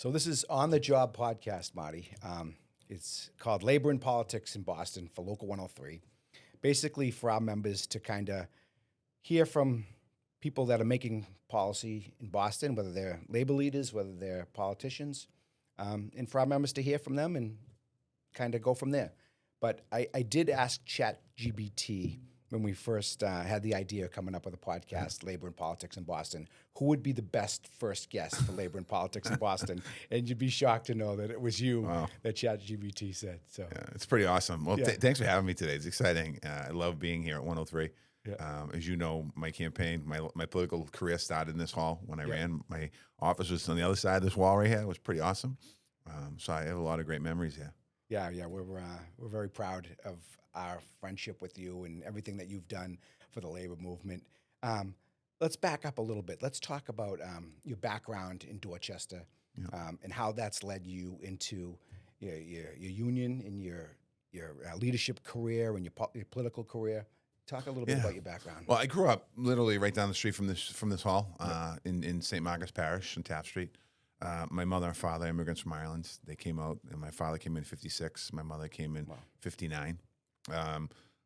So this is On the Job podcast, Marty. It's called Labor and Politics in Boston for Local 103. Basically for our members to kind of hear from people that are making policy in Boston, whether they're labor leaders, whether they're politicians, and for our members to hear from them and kind of go from there. But I did ask ChatGPT when we first had the idea of coming up with a podcast, Labor and Politics in Boston, who would be the best first guest for Labor and Politics in Boston? And you'd be shocked to know that it was you that ChatGPT said. So yeah, it's pretty awesome. Well, Yeah. thanks for having me today. It's exciting. I love being here at 103. Yeah. As you know, my campaign, my political career started in this hall when I ran. My office was on the other side of this wall right here. It was pretty awesome. So I have a lot of great memories here. Yeah, we're very proud of our friendship with you and everything that you've done for the labor movement. Let's back up a little bit. Let's talk about your background in Dorchester and how that's led you into your union and your leadership career and your political career. Talk a little bit about your background. Well, I grew up literally right down the street from this hall in St. Margaret's Parish on Taft Street. My mother and father, immigrants from Ireland, they came out, and my father came in 56. My mother came in 59.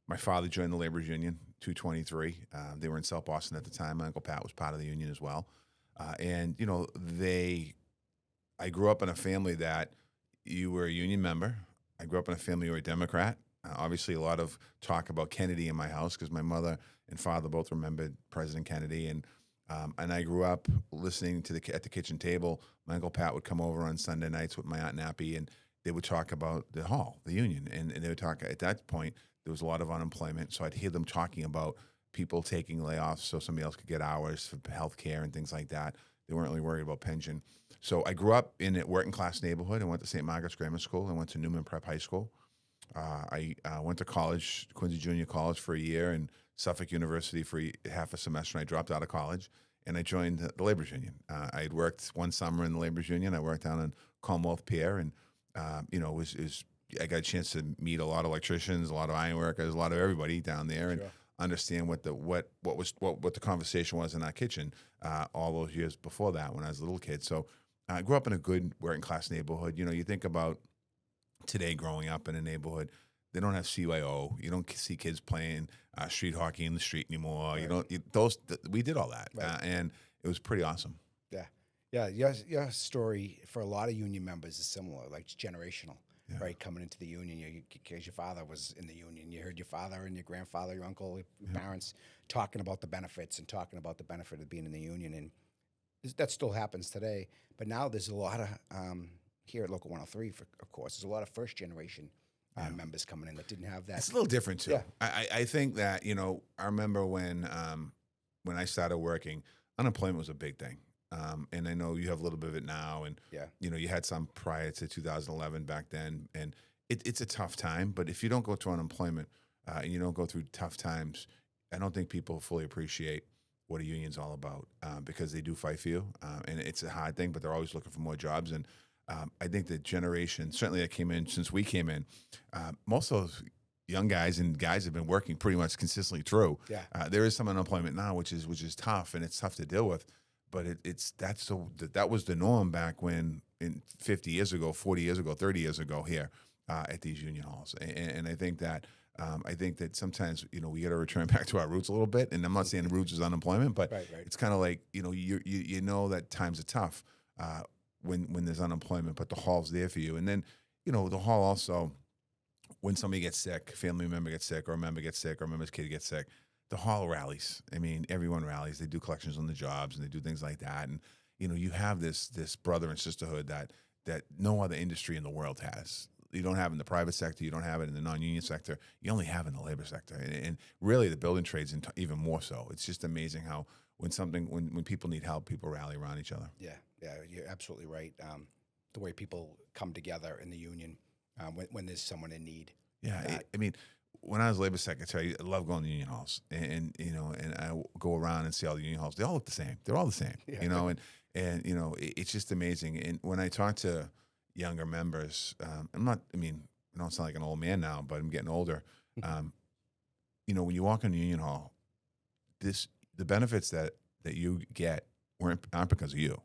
My father joined the Laborers Union, 223. They were in South Boston at the time. My Uncle Pat was part of the union as well. And, you know, I grew up in a family that you were a union member. I grew up in a family you were a Democrat. Obviously, a lot of talk about Kennedy in my house because my mother and father both remembered President Kennedy. And I grew up listening to at the kitchen table. My Uncle Pat would come over on Sunday nights with my Aunt Nappy, and they would talk about the hall, the union. And they would talk, at that point, there was a lot of unemployment. So I'd hear them talking about people taking layoffs so somebody else could get hours for health care and things like that. They weren't really worried about pension. So I grew up in a working class neighborhood. I went to St. Margaret's Grammar School. I went to Newman Prep High School. I went to college, Quincy Junior College for a year, and Suffolk University for half a semester. And I dropped out of college, and I joined the Laborers Union. I had worked one summer in the Laborers Union. I worked down in Commonwealth Pier, and I got a chance to meet a lot of electricians, a lot of iron workers, a lot of everybody down there, and understand what the conversation was in that kitchen all those years before that when I was a little kid. So I grew up in a good working class neighborhood. You know, you think about today growing up in a neighborhood, they don't have CYO. You don't see kids playing street hockey in the street anymore. Right. We did all that, and it was pretty awesome. Yeah. Your story for a lot of union members is similar, like it's generational, right? Coming into the union, because your father was in the union. You heard your father and your grandfather, your uncle, your parents talking about the benefits and talking about the benefit of being in the union, and that still happens today. But now there's a lot of here at Local 103, of course, there's a lot of first generation members coming in that didn't have that. It's a little different too. Yeah. I think that, you know, I remember when I started working, unemployment was a big thing. And I know you have a little bit of it now, and you know, you had some prior to 2011 back then, and it's a tough time. But if you don't go through unemployment and you don't go through tough times, I don't think people fully appreciate what a union's all about because they do fight for you, and it's a hard thing. But they're always looking for more jobs, and I think the generation certainly that came in since we came in, most of those young guys and guys have been working pretty much consistently through. There is some unemployment now, which is tough, and it's tough to deal with. But that was the norm back when, 50 years ago, 40 years ago, 30 years ago here at these union halls. And I think that sometimes, you know, we got to return back to our roots a little bit. And I'm not saying the roots is unemployment, but it's kind of like, you know, you know that times are tough when there's unemployment, but the hall's there for you. And then, you know, the hall also, when somebody gets sick, family member gets sick, or a member gets sick, or a member's kid gets sick, the hall rallies. I mean, everyone rallies. They do collections on the jobs, and they do things like that. And, you know, you have this brother and sisterhood that no other industry in the world has. You don't have in the private sector. You don't have it in the non-union sector. You only have it in the labor sector. And really the building trades even more so. It's just amazing how when people need help, people rally around each other. Yeah, you're absolutely right. The way people come together in the union when there's someone in need. Yeah, I mean, when I was labor secretary, I love going to union halls, and you know, and I go around and see all the union halls. They all look the same. They're all the same, you know, and you know, it's just amazing. And when I talk to younger members, I don't sound like an old man now, but I'm getting older. You know, when you walk in the union hall, the benefits that you get aren't because of you.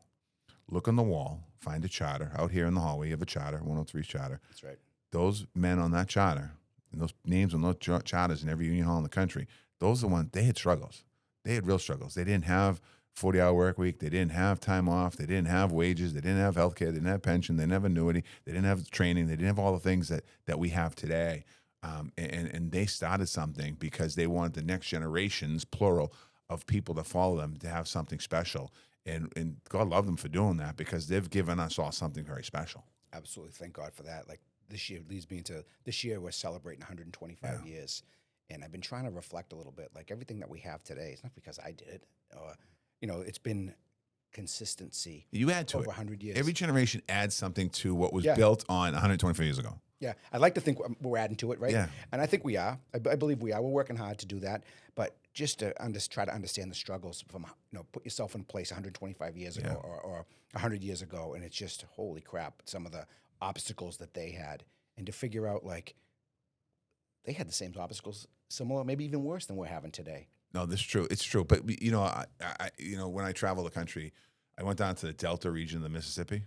look on the wall, find a charter. Out here in the hallway, you have a charter, 103 charter. That's right. Those men on that charter, and those names on those charters in every union hall in the country, those are the ones, they had struggles. They had real struggles. They didn't have 40-hour work week. They didn't have time off. They didn't have wages. They didn't have health care. They didn't have pension. They didn't have annuity. They didn't have training. They didn't have all the things that we have today. And they started something because they wanted the next generations, plural, of people to follow them to have something special. And God love them for doing that because they've given us all something very special. Absolutely. Thank God for that. Like this year leads me into this year we're celebrating 125 years. And I've been trying to reflect a little bit, like everything that we have today, it's not because I did it. It's been consistency. You add to over it. 100 years. Every generation adds something to what was built on 125 years ago. Yeah, I'd like to think we're adding to it, right? Yeah. And I think we are. I believe we are. We're working hard to do that. But just to try to understand the struggles from, put yourself in place 125 years ago or 100 years ago, and it's just, holy crap, some of the obstacles that they had. And to figure out, like, they had the same obstacles, similar, maybe even worse than we're having today. No, this is true. It's true. But, I when I travel the country, I went down to the Delta region of the Mississippi.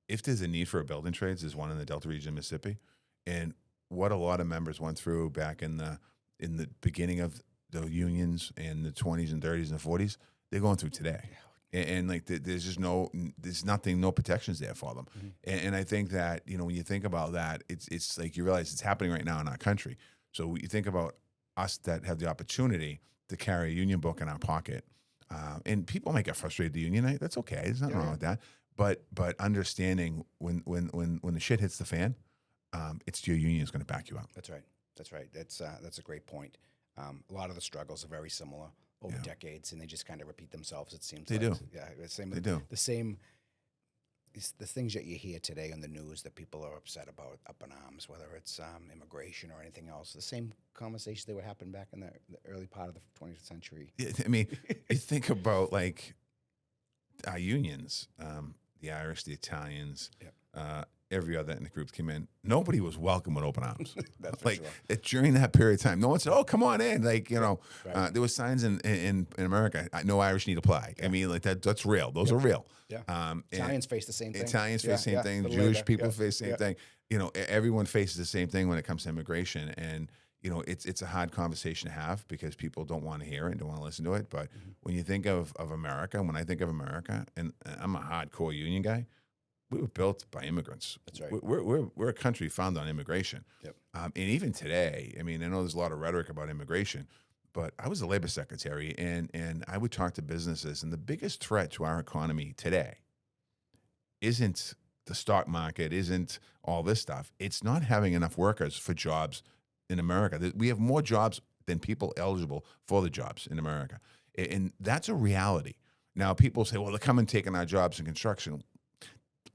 If there's a need for a building trades, there's one in the Delta region of Mississippi. And what a lot of members went through back in the beginning of the unions in the 20s and 30s and 40s, they're going through today. And like, there's just there's nothing, no protections there for them. Mm-hmm. And I think that, when you think about that, it's like you realize it's happening right now in our country. So you think about us that have the opportunity to carry a union book in our pocket. And people might get frustrated with the union. That's okay. There's nothing wrong with that. But understanding when the shit hits the fan, it's your union is going to back you up. That's right. That's a great point. A lot of the struggles are very similar over decades, and they just kind of repeat themselves. It seems they like. do. Yeah, They do. The same. The things that you hear today on the news that people are upset about, up in arms, whether it's immigration or anything else, the same conversations that would happen back in the early part of the 20th century. Yeah, I mean, you think about like our unions, the Irish, the Italians, every other ethnic group came in. Nobody was welcome with open arms. That's like sure. During that period of time, no one said, "Oh, come on in." Like Right. there was signs in America, "No Irish need apply." I mean, like that's real. Those are real. Yeah. Italians face the same thing. Italians face the same thing. Jewish people face the same thing. Everyone faces the same thing when it comes to immigration, and it's a hard conversation to have because people don't want to hear it and don't want to listen to it. But when you think of America, when I think of America, and I'm a hardcore union guy, we were built by immigrants. That's right. We're a country founded on immigration. Yep. And even today, I mean, I know there's a lot of rhetoric about immigration, but I was a labor secretary, and I would talk to businesses, and the biggest threat to our economy today isn't the stock market, isn't all this stuff. It's not having enough workers for jobs in America. We have more jobs than people eligible for the jobs in America, and that's a reality. Now, people say, well, they're coming taking our jobs in construction.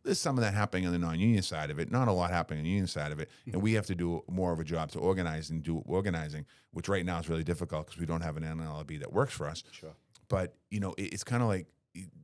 There's some of that happening on the non-union side of it, not a lot happening on the union side of it. And we have to do more of a job to organize and do organizing, which right now is really difficult because we don't have an NLRB that works for us. Sure. But, it's kind of like,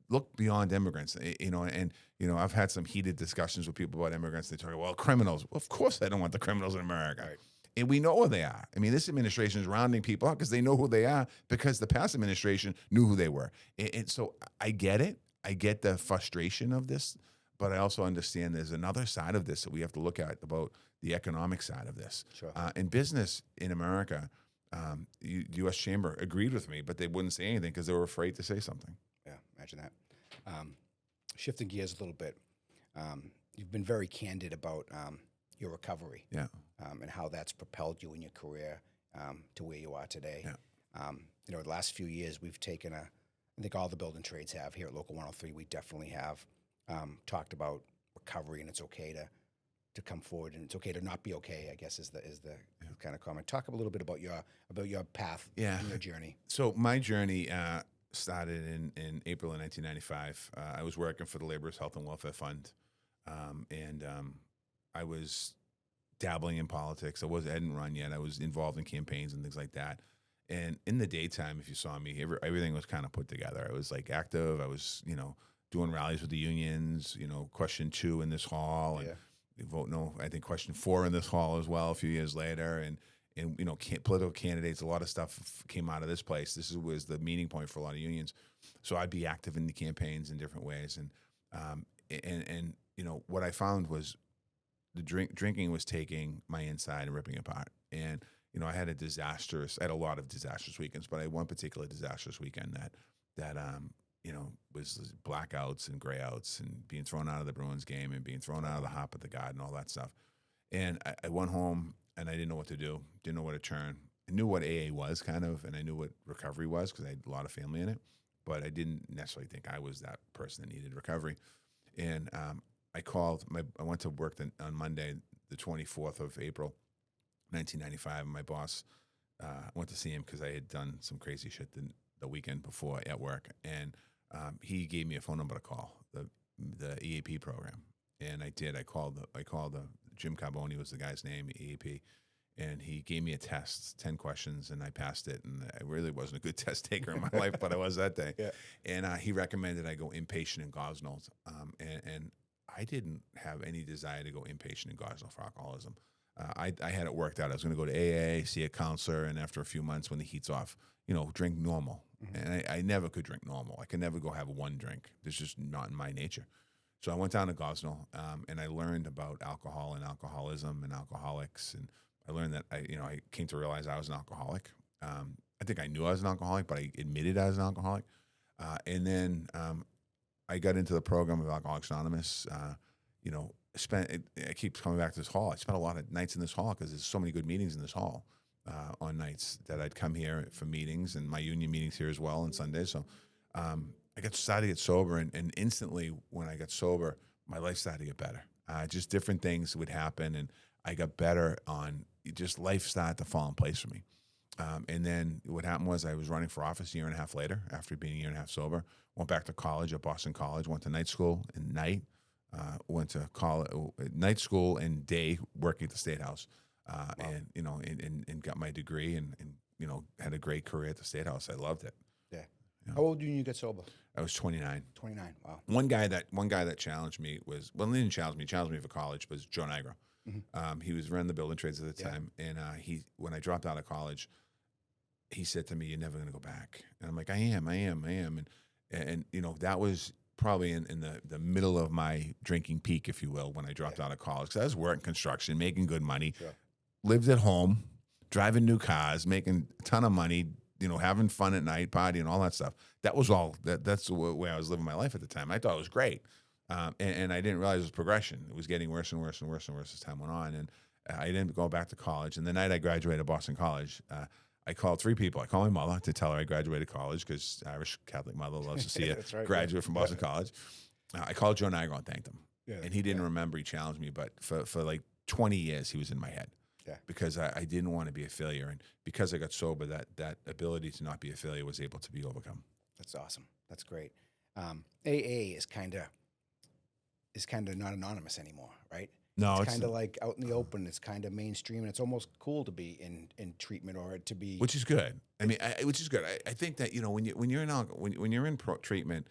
look beyond immigrants, and I've had some heated discussions with people about immigrants. They talk about, well, criminals. Well, of course I don't want the criminals in America. Right. And we know who they are. I mean, this administration is rounding people out because they know who they are because the past administration knew who they were. And so I get it. I get the frustration of this. But I also understand there's another side of this that we have to look at about the economic side of this. Sure. In business in America, U.S. Chamber agreed with me, but they wouldn't say anything because they were afraid to say something. Yeah, imagine that. Shifting gears a little bit, you've been very candid about your recovery and how that's propelled you in your career to where you are today. Yeah. The last few years we've taken I think all the building trades have here at Local 103, we definitely have talked about recovery, and it's okay to come forward, and it's okay to not be okay, I guess is the kind of comment. Talk a little bit about your path and your journey. So my journey started in April of 1995. I was working for the Laborers Health and Welfare Fund, and I was dabbling in politics. I hadn't run yet. I was involved in campaigns and things like that. And in the daytime, if you saw me, everything was kind of put together. I was like active. I was, doing rallies with the unions, question 2 in this hall, and vote no, I think question 4 in this hall as well a few years later. and political candidates. A lot of stuff came out of this place. This was the meeting point for a lot of unions. So I'd be active in the campaigns in different ways, and what I found was the drinking was taking my inside and ripping it apart. And I had a lot of disastrous weekends, but I had one particular disastrous weekend that was blackouts and grayouts and being thrown out of the Bruins game and being thrown out of the Hop at the Garden, all that stuff. And I went home and I didn't know what to do, didn't know where to turn. I knew what AA was kind of, and I knew what recovery was because I had a lot of family in it, but I didn't necessarily think I was that person that needed recovery. And I went to work on Monday, the 24th of April, 1995, and my boss went to see him because I had done some crazy shit the weekend before at work, and he gave me a phone number to call, the EAP program, and I did. I called Jim Carboni was the guy's name, EAP, and he gave me a test, 10 questions, and I passed it, and I really wasn't a good test taker in my life, but I was that day. Yeah. And he recommended I go inpatient in Gosnell, and I didn't have any desire to go inpatient in Gosnell for alcoholism. I had it worked out. I was going to go to AA, see a counselor, and after a few months when the heat's off, drink normal. Mm-hmm. And I never could drink normal. I could never go have one drink. It's just not in my nature. So I went down to Gosnell, and I learned about alcohol and alcoholism and alcoholics. And I learned that I came to realize I was an alcoholic. I think I knew I was an alcoholic, but I admitted I was an alcoholic. And then I got into the program of Alcoholics Anonymous. I keep coming back to this hall. I spent a lot of nights in this hall because there's so many good meetings in this hall on nights that I'd come here for meetings, and my union meetings here as well on Sundays. So I started to get sober, and instantly when I got sober, my life started to get better. Just different things would happen, and I got better just life started to fall in place for me. And then what happened was I was running for office a year and a half later after being a year and a half sober. Went back to college at Boston College, went to night school and night. Went to college, night school and day working at the State House, wow. and got my degree and had a great career at the State House. I loved it. Yeah. How old did you get sober? I was 29. 29. Wow. One guy that challenged me he challenged me for college was Joe Niagara. Mm-hmm. He was running the building trades at the time, and when I dropped out of college, he said to me, "You're never going to go back." And I'm like, "I am," and that was probably in the middle of my drinking peak, if you will, when I dropped out of college. Because I was working construction, making good money, lived at home, driving new cars, making a ton of money, having fun at night, partying, all that stuff. That was all. That's the way I was living my life at the time. I thought it was great, and I didn't realize it was progression. It was getting worse and worse and worse and worse as time went on, and I didn't go back to college. And the night I graduated Boston College, I called 3 people. I called my mother to tell her I graduated college because Irish Catholic mother loves to see a graduate from Boston College. I called Joe Niagara and thanked him. Yeah, and he didn't remember he challenged me, but for like 20 years he was in my head. Yeah. Because I didn't want to be a failure. And because I got sober, that ability to not be a failure was able to be overcome. That's awesome. That's great. AA is kind of not anonymous anymore, right? No, it's kind of like out in the open. It's kind of mainstream, and it's almost cool to be in treatment or to be, which is good. Which is good. I think that when you're in treatment,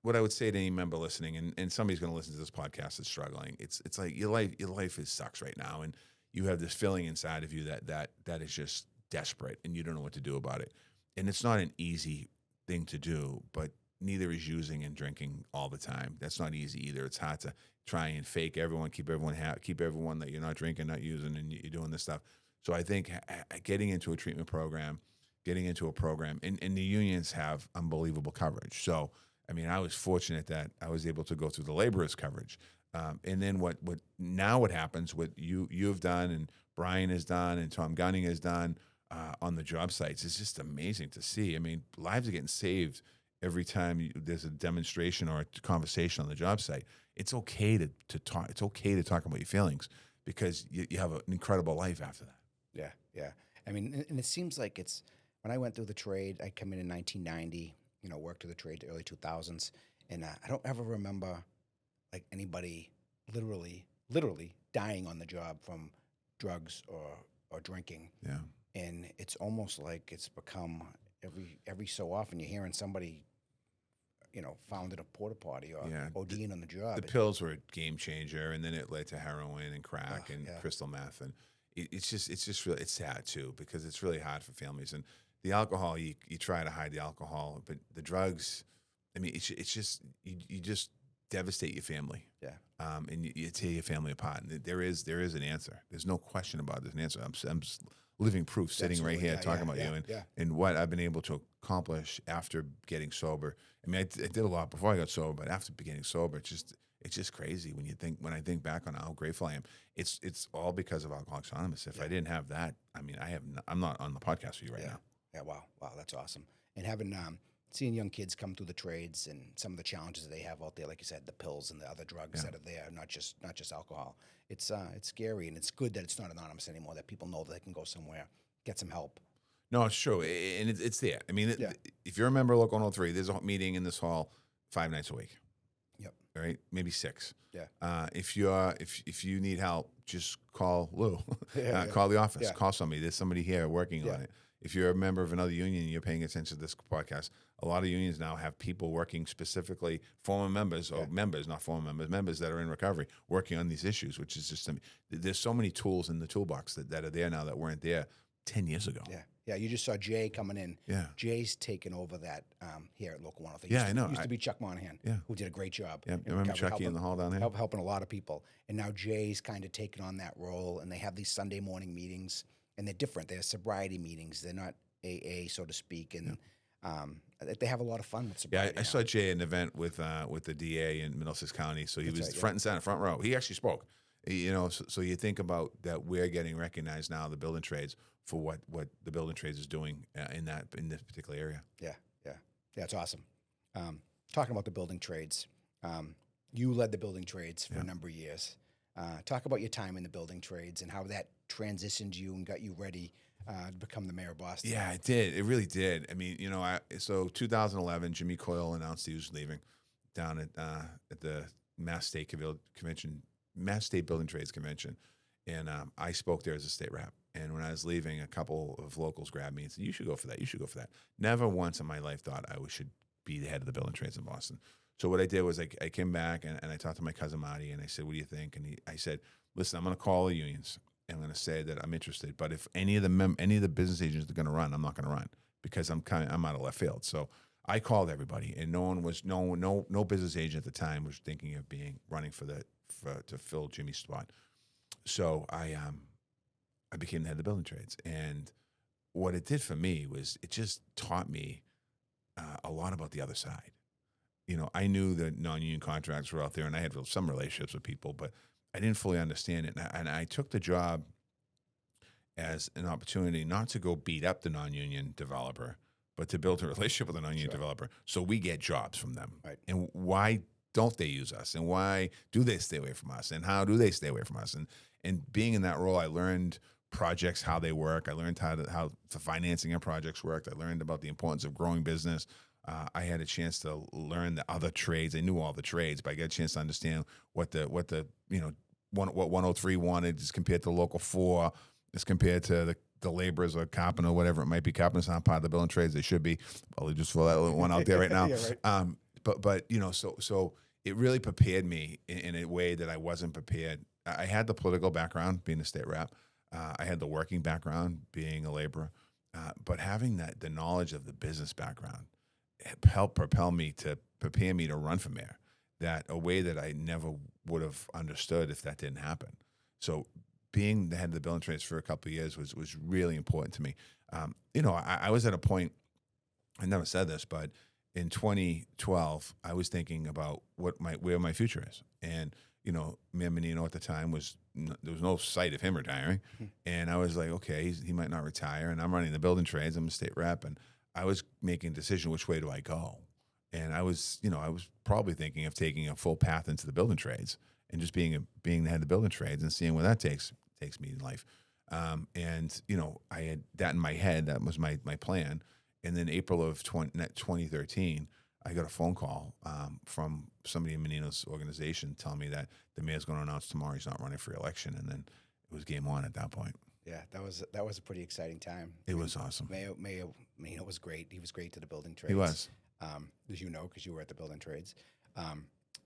what I would say to any member listening, and somebody's going to listen to this podcast that's struggling, it's like your life sucks right now, and you have this feeling inside of you that is just desperate, and you don't know what to do about it, and it's not an easy thing to do, but neither is using and drinking all the time. That's not easy either. It's hard to try and fake everyone, keep everyone that you're not drinking, not using, and you're doing this stuff. So I think getting into a treatment program, and the unions have unbelievable coverage. So, I was fortunate that I was able to go through the laborers coverage. And then what happens, what you've done and Brian has done and Tom Gunning has done on the job sites is just amazing to see. Lives are getting saved every time there's a demonstration or a conversation on the job site. It's okay to talk. It's okay to talk about your feelings because you have an incredible life after that. Yeah, yeah. And it seems like it's when I went through the trade. I come in 1990. Worked through the trade the early 2000s, and I don't ever remember like anybody literally dying on the job from drugs or drinking. Yeah. And it's almost like it's become every so often you're hearing somebody found at a porta potty or ODing on the job. The pills were a game changer, and then it led to heroin and crack and crystal meth. And it's just really, it's sad too, because it's really hard for families. And the alcohol, you try to hide the alcohol, but the drugs, I mean, it's just, you just devastate your family. Yeah. And you tear your family apart. And there is an answer. There's no question about there's an answer. I'm just living proof sitting right here talking about you and what I've been able to accomplish after getting sober. I mean, I did a lot before I got sober, but after getting sober, it's just crazy when I think back on how grateful I am. It's all because of Alcoholics Anonymous. If I didn't have that, I mean, I'm not on the podcast with you right now. Yeah. Wow. That's awesome. And having seeing young kids come through the trades and some of the challenges that they have out there, like you said, the pills and the other drugs that are there, not just alcohol. It's scary, and it's good that it's not anonymous anymore. That people know that they can go somewhere, get some help. No, it's true, and it's there. I mean, if you're a member of Local 103, there's a meeting in this hall 5 nights a week. Yep. Right, maybe 6. Yeah. If you need help, just call Lou. Call the office. Yeah. Call somebody. There's somebody here working on it. If you're a member of another union and you're paying attention to this podcast, a lot of unions now have people working specifically, former members or members, not former members, members that are in recovery, working on these issues, which is just, there's so many tools in the toolbox that are there now that weren't there 10 years ago. Yeah. Yeah, you just saw Jay coming in. Yeah. Jay's taken over that here at Local 103. Yeah, I know. Used to be Chuck Monahan, who did a great job. Yeah, I remember Chucky in the hall down here. Helping a lot of people. And now Jay's kind of taken on that role, and they have these Sunday morning meetings, and they're different. They're sobriety meetings. They're not AA, so to speak, and they have a lot of fun with sobriety. Yeah, I saw Jay at an event with the DA in Middlesex County, so he was front and center, front row. He actually spoke. So you think about that we're getting recognized now, the building trades, for what the building trades is doing in this particular area. Yeah, it's awesome. Talking about the building trades, you led the building trades for a number of years. Talk about your time in the building trades and how that transitioned you and got you ready to become the mayor of Boston. Yeah, it did. It really did. I mean, so 2011, Jimmy Coyle announced he was leaving down at the Mass State Building Trades Convention, and I spoke there as a state rep. And when I was leaving, a couple of locals grabbed me and said, "You should go for that. You should go for that." Never once in my life thought I should be the head of the building trades in Boston. So what I did was I came back and I talked to my cousin Marty, and I said, "What do you think?" And I said, "Listen, I'm going to call the unions and I'm going to say that I'm interested. But if any of the business agents are going to run, I'm not going to run because I'm out of left field." So I called everybody, and no business agent at the time was thinking of running to fill Jimmy's spot. So I became the head of the building trades, and what it did for me was it just taught me a lot about the other side. I knew that non-union contracts were out there, and I had some relationships with people, but I didn't fully understand it. And I took the job as an opportunity not to go beat up the non-union developer, but to build a relationship with a non-union developer so we get jobs from them. Right. And why don't they use us? And why do they stay away from us? And how do they stay away from us? And being in that role, I learned projects, how they work. I learned how the financing of projects worked. I learned about the importance of growing business. I had a chance to learn the other trades. I knew all the trades, but I got a chance to understand what 103 wanted as compared to local 4, as compared to the laborers or carpenter or whatever it might be. Carpenters not part of the building trades. They should be. Well, just throw that little one out there right now. Yeah, right. But so it really prepared me in a way that I wasn't prepared. I had the political background, being a state rep. I had the working background, being a laborer. But having the knowledge of the business background helped prepare me to run for mayor. That a way that I never would have understood if that didn't happen. So being the head of the building trades for a couple of years was really important to me. I was at a point, I never said this, but in 2012, I was thinking about where my future is. And, Mayor Menino at the time there was no sight of him retiring. And I was like, okay, he might not retire. And I'm running the building trades. I'm a state rep. And I was making a decision, which way do I go? And I was probably thinking of taking a full path into the building trades and just being the head of the building trades and seeing where that takes me in life. And I had that in my head. That was my plan. And then April of 2013, I got a phone call from somebody in Menino's organization telling me that the mayor's going to announce tomorrow he's not running for election. And then it was game on at that point. Yeah, that was a pretty exciting time. It was awesome. Mayor Menino was great. He was great to the building trades. He was. As you know, because you were at the building trades.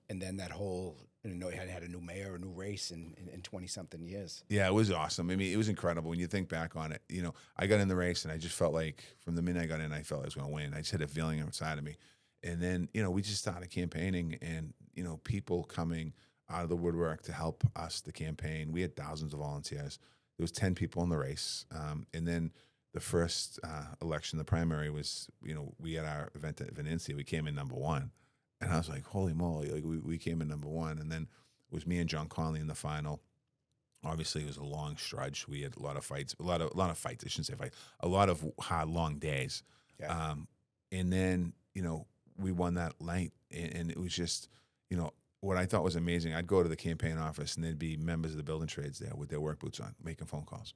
and then that whole, hadn't had a new mayor, a new race in 20-something years. Yeah, it was awesome. I mean, it was incredible when you think back on it. I got in the race and I just felt like from the minute I got in, I felt I was going to win. I just had a feeling inside of me. And then, we just started campaigning and, people coming out of the woodwork to help us, the campaign. We had thousands of volunteers. There was 10 people in the race. And then the first election, the primary was, we had our event at Venencia. We came in number 1. And I was like, holy moly, like we came in number 1. And then it was me and John Conley in the final. Obviously, it was a long stretch. We had a lot of fights, a lot of fights. I shouldn't say fight, a lot of hard, long days. Yeah. And then, we won that night. And it was just, what I thought was amazing. I'd go to the campaign office and there'd be members of the building trades there with their work boots on, making phone calls.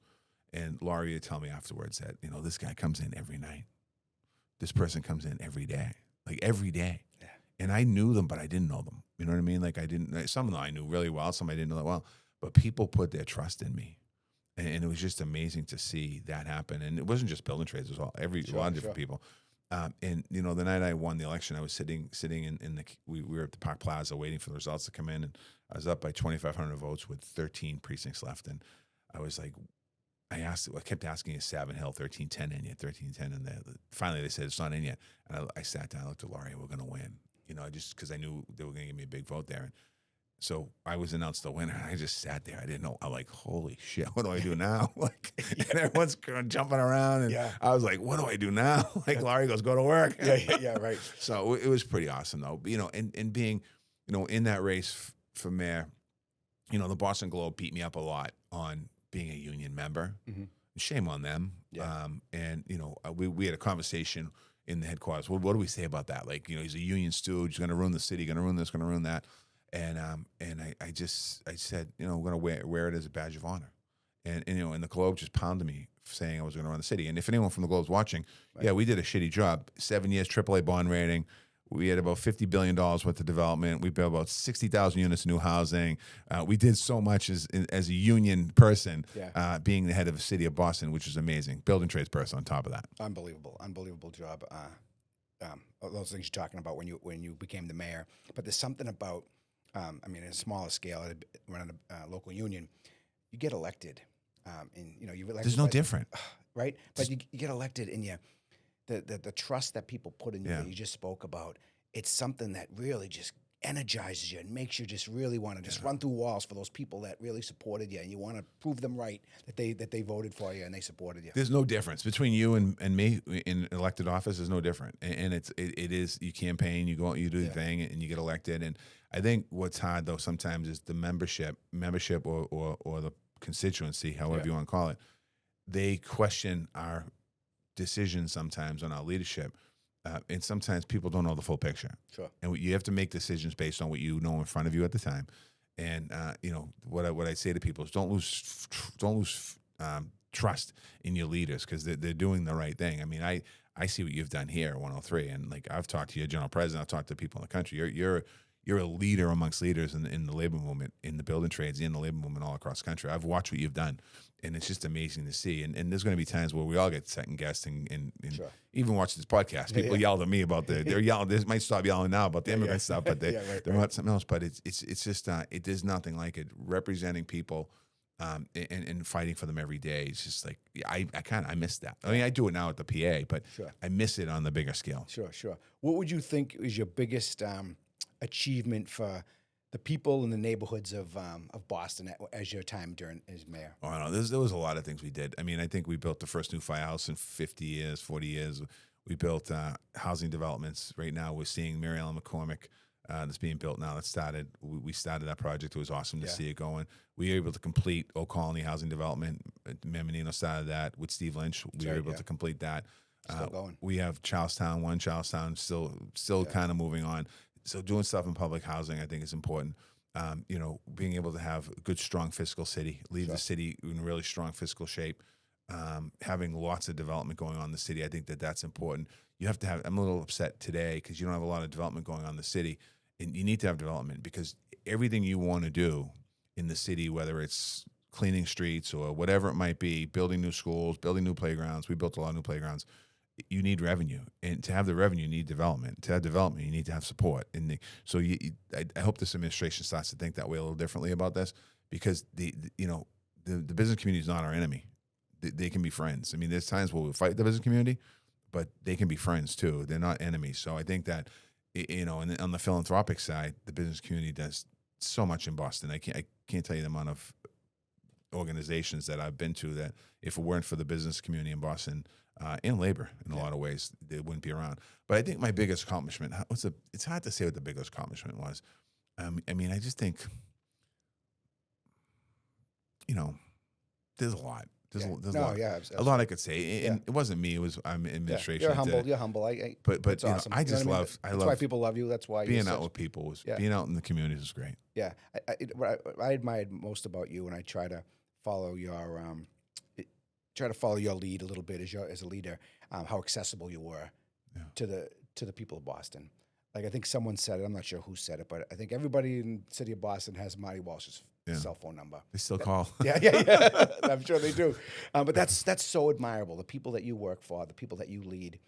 And Laurie would tell me afterwards that, this guy comes in every night. This person comes in every day, like every day. Yeah. And I knew them, but I didn't know them. You know what I mean? Like some of them I knew really well, some I didn't know that well. But people put their trust in me. And it was just amazing to see that happen. And it wasn't just building trades, it was a lot of different people. And the night I won the election, I was sitting we were at the Park Plaza waiting for the results to come in, and I was up by 2,500 votes with 13 precincts left. And I was like, I kept asking, is Savin Hill 1310 in yet? 1310 in there. Finally, they said it's not in yet. And I sat down, I looked at Laurie, we're going to win. Just because I knew they were going to give me a big vote there. And so I was announced the winner, and I just sat there. I didn't know. I'm like, holy shit, what do I do now? Like, and everyone's jumping around, and I was like, what do I do now? Like, Laurie goes, go to work. Yeah, right. So it was pretty awesome, though. And being, in that race for mayor, the Boston Globe beat me up a lot on being a union member. Mm-hmm. Shame on them. Yeah. And we had a conversation in the headquarters. What do we say about that? Like, he's a union stooge, going to ruin the city, going to ruin this, going to ruin that. And I said, we're going to wear it as a badge of honor. And the Globe just pounded me saying I was going to run the city. And if anyone from the Globe's watching, yeah, we did a shitty job. 7 years, AAA bond rating. We had about $50 billion worth of development. We built about 60,000 units of new housing. We did so much as a union person, being the head of the city of Boston, which is amazing. Building trades person on top of that. Unbelievable job. Those things you're talking about when you became the mayor. But there's something about, in a smaller scale, running a local union, you get elected, and you're elected. There's no different, right? But you get elected, and the trust that people put in you that you just spoke about, it's something that really just energizes you and makes you just really want to just run through walls for those people that really supported you, and you want to prove them right that they voted for you and they supported you. There's no difference between you and me in elected office. There's no different, and it is you campaign, you go out, you do the thing, and you get elected. And I think what's hard though sometimes is the membership or the constituency, however you want to call it. They question our decisions sometimes on our leadership. And sometimes people don't know the full picture. Sure. And you have to make decisions based on what you know in front of you at the time. And what I say to people is don't lose trust in your leaders, because they're doing the right thing. I mean, I see what you've done here at 103, and like I've talked to your general president, I've talked to people in the country. You're a leader amongst leaders in the labor movement, in the building trades, in the labor movement all across the country. I've watched what you've done, and it's just amazing to see. And there's going to be times where we all get second guessed, and even watch this podcast. People yelled at me about they're yelling. They might stop yelling now about the immigrant stuff, but they're about something else. But it's just there's nothing like it. Representing people and fighting for them every day. It's just like I miss that. I mean, I do it now at the PA, but I miss it on the bigger scale. Sure. What would you think is your biggest achievement for the people in the neighborhoods of Boston as your time as mayor? Oh, no, there was a lot of things we did. I mean, I think we built the first new firehouse in 40 years. We built housing developments. Right now, we're seeing Mary Ellen McCormick that's being built now. We started that project. It was awesome to see it going. We were able to complete Old Colony housing development. Menino started that with Steve Lynch. We were able to complete that. Still going. We have Charlestown still kind of moving on. So doing stuff in public housing, I think, is important. Being able to have a good, strong fiscal city, leave the city in really strong fiscal shape, having lots of development going on in the city. I think that's important. You have to have, I'm a little upset today because you don't have a lot of development going on in the city. And you need to have development because everything you want to do in the city, whether it's cleaning streets or whatever it might be, building new schools, building new playgrounds. We built a lot of new playgrounds. you need revenue, and to have the revenue, you need development. To have development, you need to have support. And I hope this administration starts to think that way a little differently about this, because the business community is not our enemy. They can be friends. I mean, there's times where we fight the business community, but they can be friends too. They're not enemies. So I think that, and on the philanthropic side, the business community does so much in Boston. I can't tell you the amount of organizations that I've been to that, if it weren't for the business community in Boston, and labor in a lot of ways, they wouldn't be around. But I think my biggest accomplishment, it's hard to say what the biggest accomplishment was. I mean, I just think, there's a lot. There's a lot. A lot I could say. And it wasn't me. It was administration. You're humble. You're humble. But it's awesome. I just love. That's why people love you. That's why being out with people being out in the community is great. Yeah, what I admired most about you, and I try to follow your lead a little bit as a leader. How accessible you were to the people of Boston. Like, I think someone said it. I'm not sure who said it, but I think everybody in the city of Boston has Marty Walsh's cell phone number. They still call. Yeah. I'm sure they do. But that's so admirable. The people that you work for, the people that you lead,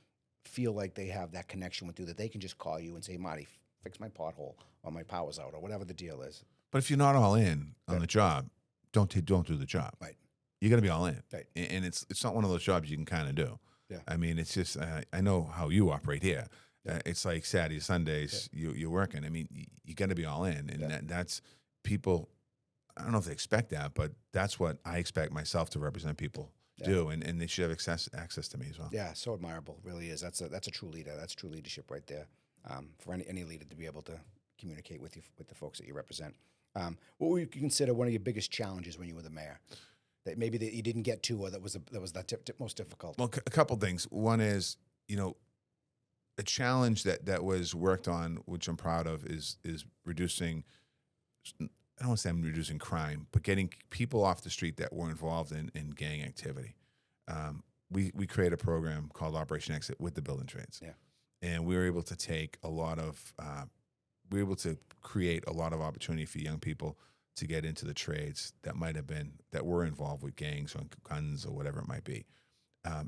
feel like they have that connection with you, that they can just call you and say, Marty, fix my pothole, or my power's out, or whatever the deal is. But if you're not all in on the job, don't do the job. Right. You got to be all in. Right. And it's not one of those jobs you can kind of do. Yeah. I mean, it's just I know how you operate here. It's like Saturdays, Sundays, you're working. I mean, you got to be all in, and that's people. I don't know if they expect that, but that's what I expect myself to represent people do, and they should have access to me as well. Yeah, so admirable, really is. That's a true leader. That's true leadership right there. For any leader to be able to communicate with the folks that you represent. What would you consider one of your biggest challenges when you were the mayor? That maybe that you didn't get to, or that was the most difficult? Well, a couple things. One is, a challenge that was worked on, which I'm proud of, is reducing. I don't want to say I'm reducing crime, but getting people off the street that were involved in gang activity. We created a program called Operation Exit with the building trades, and we were able to take a lot of. We were able to create a lot of opportunity for young people to get into the trades that were involved with gangs or guns or whatever it might be.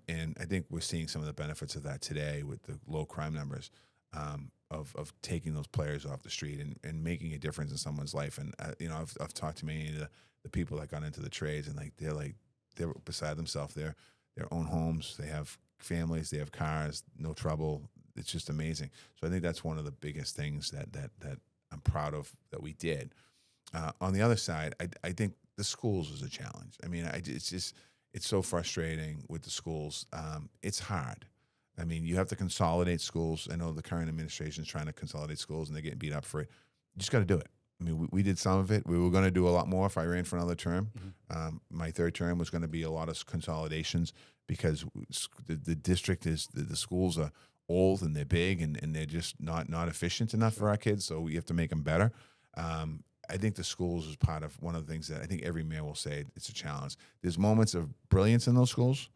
And I think we're seeing some of the benefits of that today with the low crime numbers, of taking those players off the street and making a difference in someone's life. And I've talked to many of the people that got into the trades, and they're beside themselves. Their own homes, they have families, they have cars, no trouble. It's just amazing. So I think that's one of the biggest things that I'm proud of that we did. On the other side, I think the schools is a challenge. I mean, it's so frustrating with the schools. It's hard. I mean, you have to consolidate schools. I know the current administration is trying to consolidate schools, and they're getting beat up for it. You just got to do it. I mean, we did some of it. We were going to do a lot more if I ran for another term. Mm-hmm. My third term was going to be a lot of consolidations, because the district the schools are old and they're big and they're just not efficient enough for our kids. So we have to make them better. I think the schools is part of one of the things that I think every mayor will say it's a challenge. There's moments of brilliance in those schools,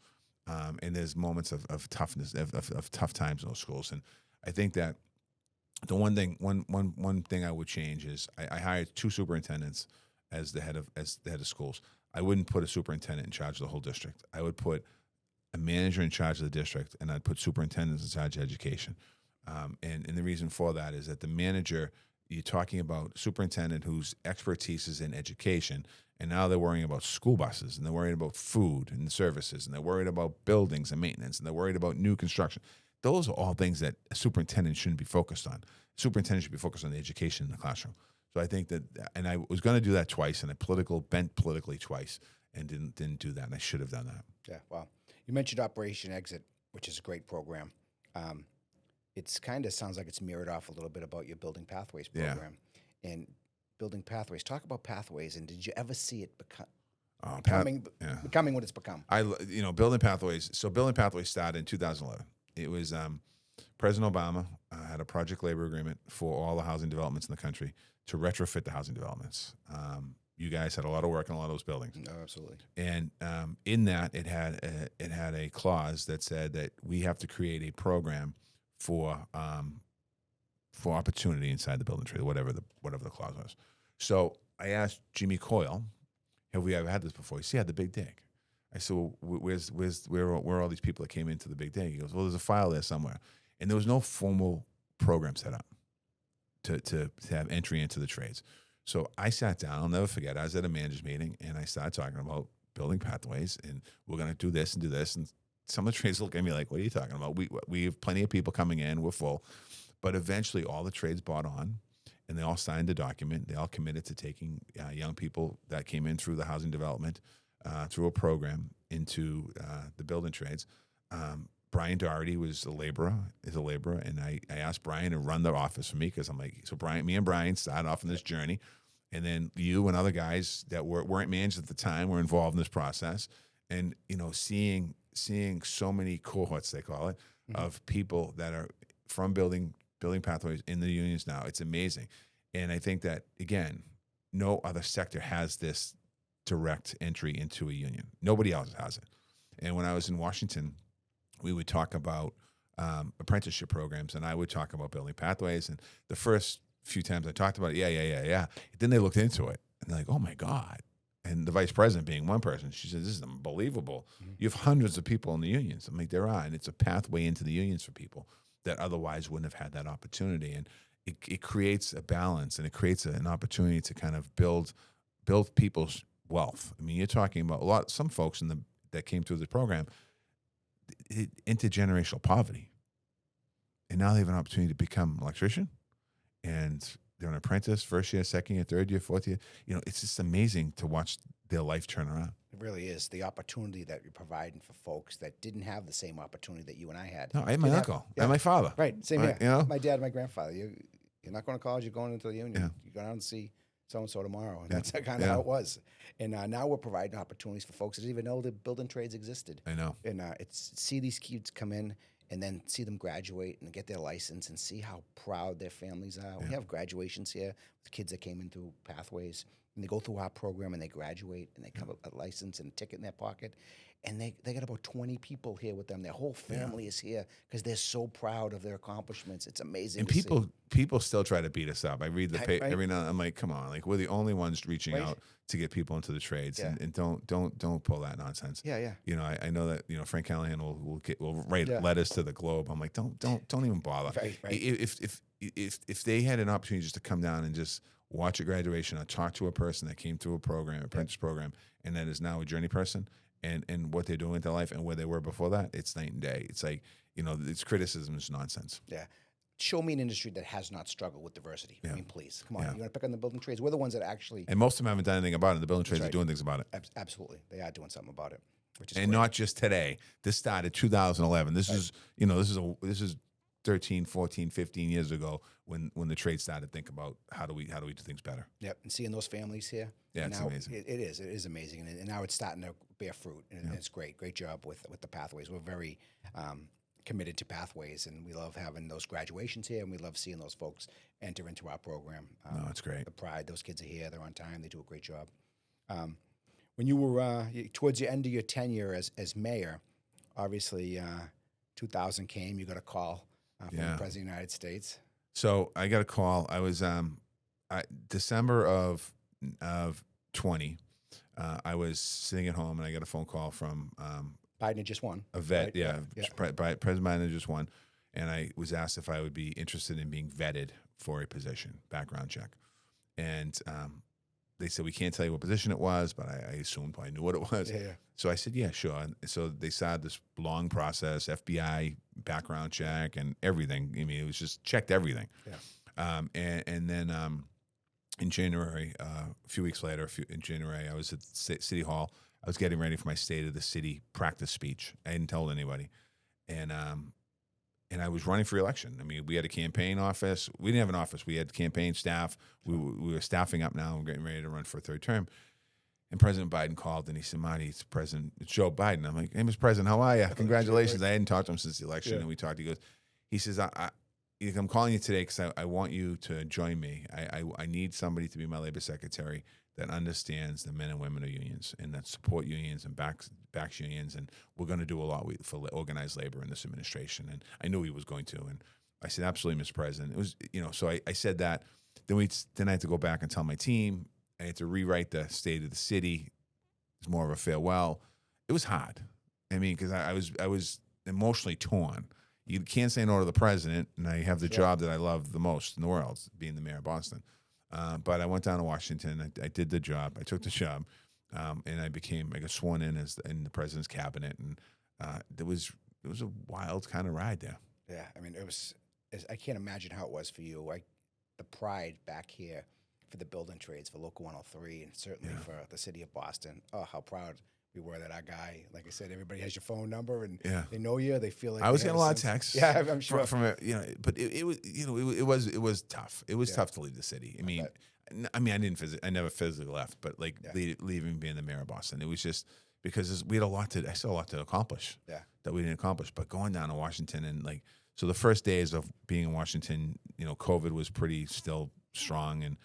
and there's moments of toughness, of tough times in those schools. And I think that the one thing I would change is I hired 2 superintendents as the head of schools. I wouldn't put a superintendent in charge of the whole district. I would put a manager in charge of the district, and I'd put superintendents in charge of education. And the reason for that is that the manager, you're talking about superintendent whose expertise is in education, and now they're worrying about school buses, and they're worried about food and services, and they're worried about buildings and maintenance, and they're worried about new construction. Those are all things that a superintendent shouldn't be focused on. Superintendent should be focused on the education in the classroom. So I think that, and I was going to do that twice, and I bent politically twice, and didn't do that, and I should have done that. Yeah, wow. You mentioned Operation Exit, which is a great program. It's kind of sounds like it's mirrored off a little bit about your Building Pathways program. Yeah. And Building Pathways, talk about pathways, and did you ever see it becoming what it's become? Building Pathways. So Building Pathways started in 2011. It was President Obama had a project labor agreement for all the housing developments in the country to retrofit the housing developments. You guys had a lot of work in a lot of those buildings. No, absolutely. And in that, it had a clause that said that we have to create a program for opportunity inside the building trade, whatever the clause was. So I asked Jimmy Coyle, have we ever had this before? He said, yeah, the Big Dig. I said, well, where are all these people that came into the big day? He goes, well, there's a file there somewhere. And there was no formal program set up to have entry into the trades. So I sat down. I'll never forget. I was at a managers meeting, and I started talking about building pathways, and we're going to do this and do this. And some of the trades look at me like, what are you talking about? We have plenty of people coming in. We're full. But eventually all the trades bought on, and they all signed the document. They all committed to taking young people that came in through the housing development, through a program into the building trades. Brian Doherty is a laborer, and I asked Brian to run the office for me because I'm like, so me and Brian started off on this journey, and then you and other guys that weren't managed at the time were involved in this process, and seeing so many cohorts, they call it, of people that are from building pathways in the unions now. It's amazing, and I think that again, no other sector has this direct entry into a union. Nobody else has it. And when I was in Washington, we would talk about apprenticeship programs, and I would talk about building pathways. And the first few times I talked about it, yeah. Then they looked into it, and they're like, oh, my God. And the vice president being one person, she said, this is unbelievable. You have hundreds of people in the unions. I'm like, there are, and it's a pathway into the unions for people that otherwise wouldn't have had that opportunity. And it creates a balance, and it creates an opportunity to kind of build people's wealth. I mean, you're talking about some folks that came through the program, intergenerational poverty, and now they have an opportunity to become an electrician, and they're an apprentice, first year, second year, third year, fourth year. It's just amazing to watch their life turn around. It really is the opportunity that you're providing for folks that didn't have the same opportunity that you and I had. No, I had my uncle and my father. Right, same here. My dad, my grandfather. You're not going to college. You're going into the union. Yeah. You go down and see so-and-so tomorrow. And that's kind of how it was. And now we're providing opportunities for folks that didn't even know the building trades existed. I know. And see these kids come in and then see them graduate and get their license and see how proud their families are. We have graduations here with kids that came in through pathways, and they go through our program and they graduate and they come with a license and a ticket in their pocket. And they got about 20 people here with them. Their whole family is here because they're so proud of their accomplishments. It's amazing. And people still try to beat us up. I read the paper every now and then. I'm like, come on, like we're the only ones reaching out to get people into the trades, and don't pull that nonsense. Yeah. I know that Frank Callahan will write letters to the Globe. I'm like, don't even bother. Right. If they had an opportunity just to come down and just watch a graduation or talk to a person that came through a program, apprentice program, and that is now a journey person. And what they're doing with their life and where they were before that, it's night and day. It's like, it's criticism is nonsense. Yeah. Show me an industry that has not struggled with diversity. Yeah. I mean, please. Come on. You want to pick on the building trades? We're the ones that actually... And most of them haven't done anything about it. The building trades are doing things about it. Absolutely. They are doing something about it, which is and great. Not just today. This started 2011. This is 13, 14, 15 years ago when the trade started to think about how do we do things better. Yep, and seeing those families here. Yeah, it's amazing. It is amazing, and now it's starting to bear fruit, and it's great. Great job with the pathways. We're very committed to pathways, and we love having those graduations here, and we love seeing those folks enter into our program. No, it's great. The pride. Those kids are here. They're on time. They do a great job. When you were towards the end of your tenure as mayor, obviously 2000 came. You got a call from the President of the United States. So I got a call. I was December of 20. I was sitting at home, and I got a phone call from Biden had just won. A vet, President Biden had just won, and I was asked if I would be interested in being vetted for a position, background check, and they said we can't tell you what position it was, but I assumed I knew what it was. Yeah. So I said, yeah, sure. And so they started this long process, FBI background check and everything. I mean, it was just checked everything. Yeah. And then in January, a few weeks later, in January, I was at City Hall. I was getting ready for my State of the City practice speech. I hadn't told anybody. And I was running for election. I mean, we had a campaign office. We didn't have an office. We had campaign staff. We were staffing up now and getting ready to run for a third term. And President Biden called, and he said, Marty, it's Joe Biden. I'm like, hey, Mr. President, how are you? Congratulations. I hadn't talked to him since the election, and we talked. He says, I'm calling you today because I want you to join me. I need somebody to be my labor secretary that understands the men and women of unions and that support unions and backs unions. And we're going to do a lot for organized labor in this administration. And I knew he was going to. And I said, absolutely, Mr. President. It was, so I said that. Then I had to go back and tell my team. I had to rewrite the State of the City. It's more of a farewell. it was hard. I mean, because I was emotionally torn. You can't say no to the president, and I have the job that I love the most in the world, being the mayor of Boston. But I went down to Washington. I did the job. I took the job, and I got sworn in in the president's cabinet, and it was a wild kind of ride there. Yeah, I mean, I can't imagine how it was for you. The pride back here for the building trades, for Local 103, and certainly for the city of Boston. Oh, how proud we were that our guy, like I said, everybody has your phone number, and they know you. They feel like I was getting a lot of texts. Yeah, I'm sure. From but it was, it was tough. It was tough to leave the city. I never physically left, but leaving, being the mayor of Boston, it was just because we had I still had a lot to accomplish. Yeah. That we didn't accomplish. But going down to Washington and so the first days of being in Washington, COVID was pretty still strong, and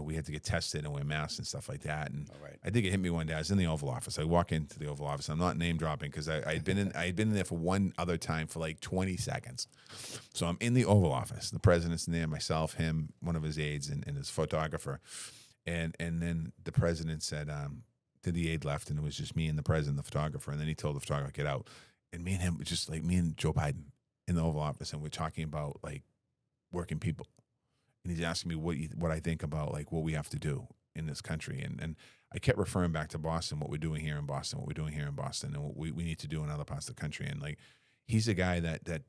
we had to get tested and wear masks and stuff like that. And I think it hit me one day. I was in the Oval Office. I walk into the Oval Office. I'm not name dropping because I had been in there for one other time for 20 seconds. So I'm in the Oval Office. The president's in there, myself, him, one of his aides, and his photographer. And then the president said, the aide left, and it was just me and the president, the photographer. And then he told the photographer, get out. And me and him, just me and Joe Biden in the Oval Office, and we're talking about working people. And he's asking me what I think about what we have to do in this country. And I kept referring back to Boston, what we're doing here in Boston, and what we need to do in other parts of the country. And he's a guy that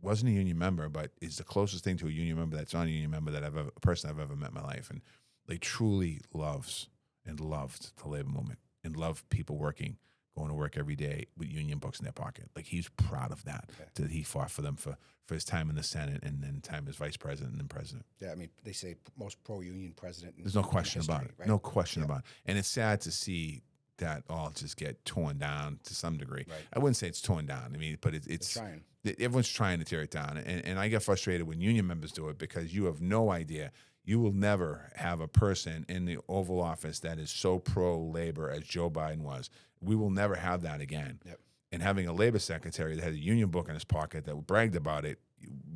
wasn't a union member, but is the closest thing to a union member that's not a union member a person I've ever met in my life. And truly loves and loved the labor movement and loved people going to work every day with union books in their pocket. He's proud of that, that he fought for them for his time in the Senate and then time as vice president and then president. Yeah, I mean, they say most pro-union president. There's no question about it. Right? No question about it. And it's sad to see that all just get torn down to some degree. Right. I wouldn't say it's torn down. I mean, but it's trying. Everyone's trying to tear it down. And I get frustrated when union members do it because you have no idea. You will never have a person in the Oval Office that is so pro-labor as Joe Biden was. We will never have that again. Yep. And having a labor secretary that had a union book in his pocket that bragged about it,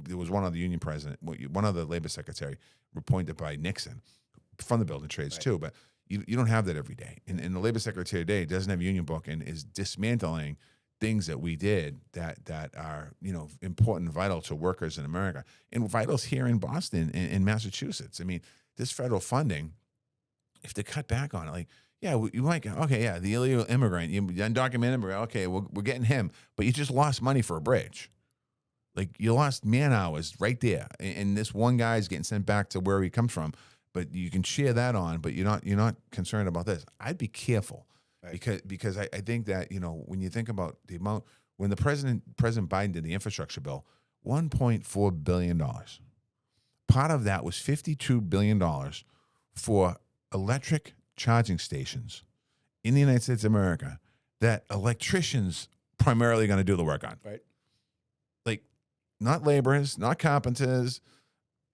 there was one other union president, one other labor secretary appointed by Nixon from the building trades too. But you don't have that every day. And the labor secretary today doesn't have a union book and is dismantling things that we did that are important and vital to workers in America and vitals here in Boston and in Massachusetts. I mean, this federal funding, if they cut back on it, you might go, the illegal immigrant, undocumented immigrant, okay, we're getting him, but you just lost money for a bridge. You lost man hours right there, and this one guy's getting sent back to where he comes from. But you can share that on, but you're not concerned about this. I'd be careful. Right. Because I think that, when you think about the amount, when the President Biden did the infrastructure bill, $1.4 billion. Part of that was $52 billion for electric charging stations in the United States of America that electricians primarily going to do the work on. Right. Not laborers, not carpenters,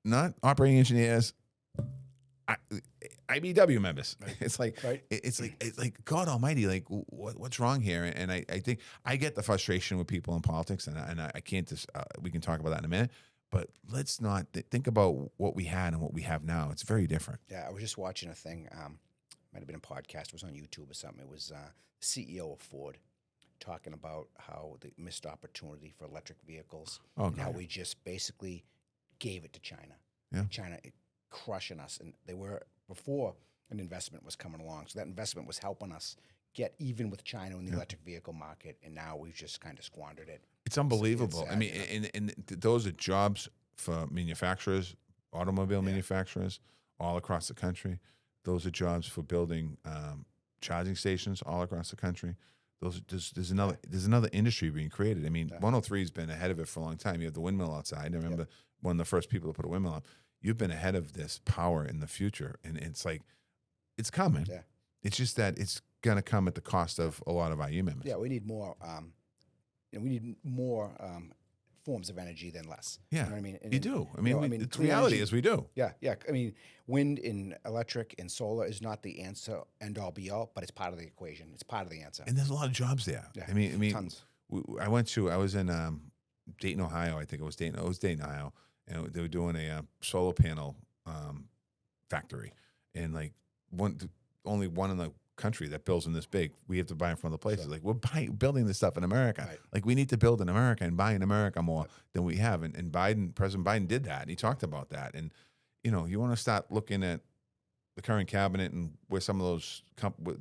not operating engineers, IBEW members. Right. It's like God Almighty. What's wrong here? And I think I get the frustration with people in politics, and I can't just. We can talk about that in a minute. But let's not think about what we had and what we have now. It's very different. Yeah, I was just watching a thing. Might have been a podcast. It was on YouTube or something. It was the CEO of Ford talking about how the missed opportunity for electric vehicles and how we just basically gave it to China. Yeah. China crushing us, and they were before an investment was coming along. So that investment was helping us get even with China in the electric vehicle market, and now we've just kind of squandered it. It's unbelievable. It's sad, I mean, and those are jobs for manufacturers, automobile manufacturers all across the country. Those are jobs for building charging stations all across the country. There's another industry being created. I mean, 103 has been ahead of it for a long time. You have the windmill outside. I remember one of the first people to put a windmill up. You've been ahead of this power in the future, and it's coming. Yeah. It's just that it's going to come at the cost of a lot of IU members. Yeah, we need more. We need more forms of energy than less. Yeah, you know what I mean? You do. I mean, the reality is we do. Yeah. I mean, wind and electric and solar is not the answer, end all be all, but it's part of the equation. It's part of the answer. And there's a lot of jobs there. Yeah, I mean, tons. I was in Dayton, Ohio. I think it was Dayton. It was Dayton, Ohio, and they were doing a solar panel factory, and only one in the country that builds them this big, we have to buy them from other places. Like we're building this stuff in America. Right. Like we need to build in America and buy in America more than we have. And President Biden did that. And he talked about that. And, you know, you want to start looking at the current cabinet and where some of those,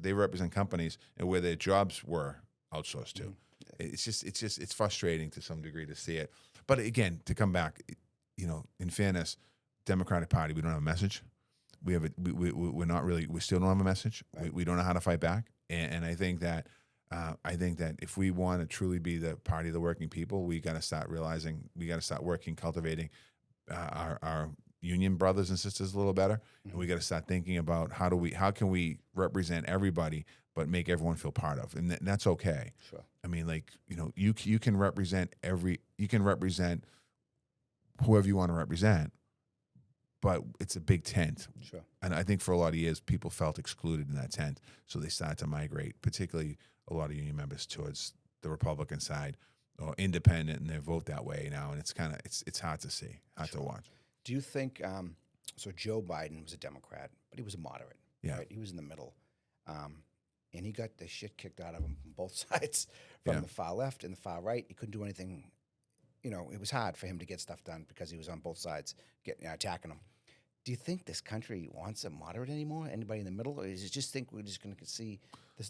they represent companies and where their jobs were outsourced to. It's frustrating to some degree to see it. But again, to come back, you know, in fairness, Democratic Party, we don't have a message. We're not really, we still don't have a message. Right. We don't know how to fight back. And I think that if we want to truly be the party of the working people, we got to start realizing, we got to start working, cultivating our union brothers and sisters a little better. And we got to start thinking about how can we represent everybody, but make everyone feel part of, and that's okay. Sure. I mean, like, you know, you can represent whoever you want to represent, but it's a big tent. Sure. And I think for a lot of years, people felt excluded in that tent. So they started to migrate, particularly a lot of union members, towards the Republican side or independent, and they vote that way now. And it's kind of, it's hard to see, hard to watch. Do you think, so Joe Biden was a Democrat, but he was a moderate. Yeah. Right? He was in the middle. And he got the shit kicked out of him from both sides, from the far left and the far right. He couldn't do anything. You know, it was hard for him to get stuff done because he was on both sides, attacking them. Do you think this country wants a moderate anymore? Anybody in the middle? Or is it just think we're just going to see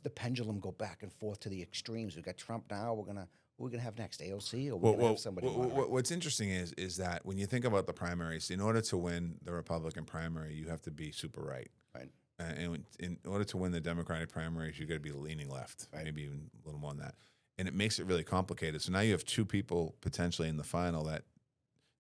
the pendulum go back and forth to the extremes? We've got Trump now. Who are we going to have next? AOC? Or we're going to have somebody moderate? What's interesting is that when you think about the primaries, in order to win the Republican primary, you have to be super right. Right. And in order to win the Democratic primaries, you got to be leaning left, maybe even a little more than that. And it makes it really complicated. So now you have two people potentially in the final that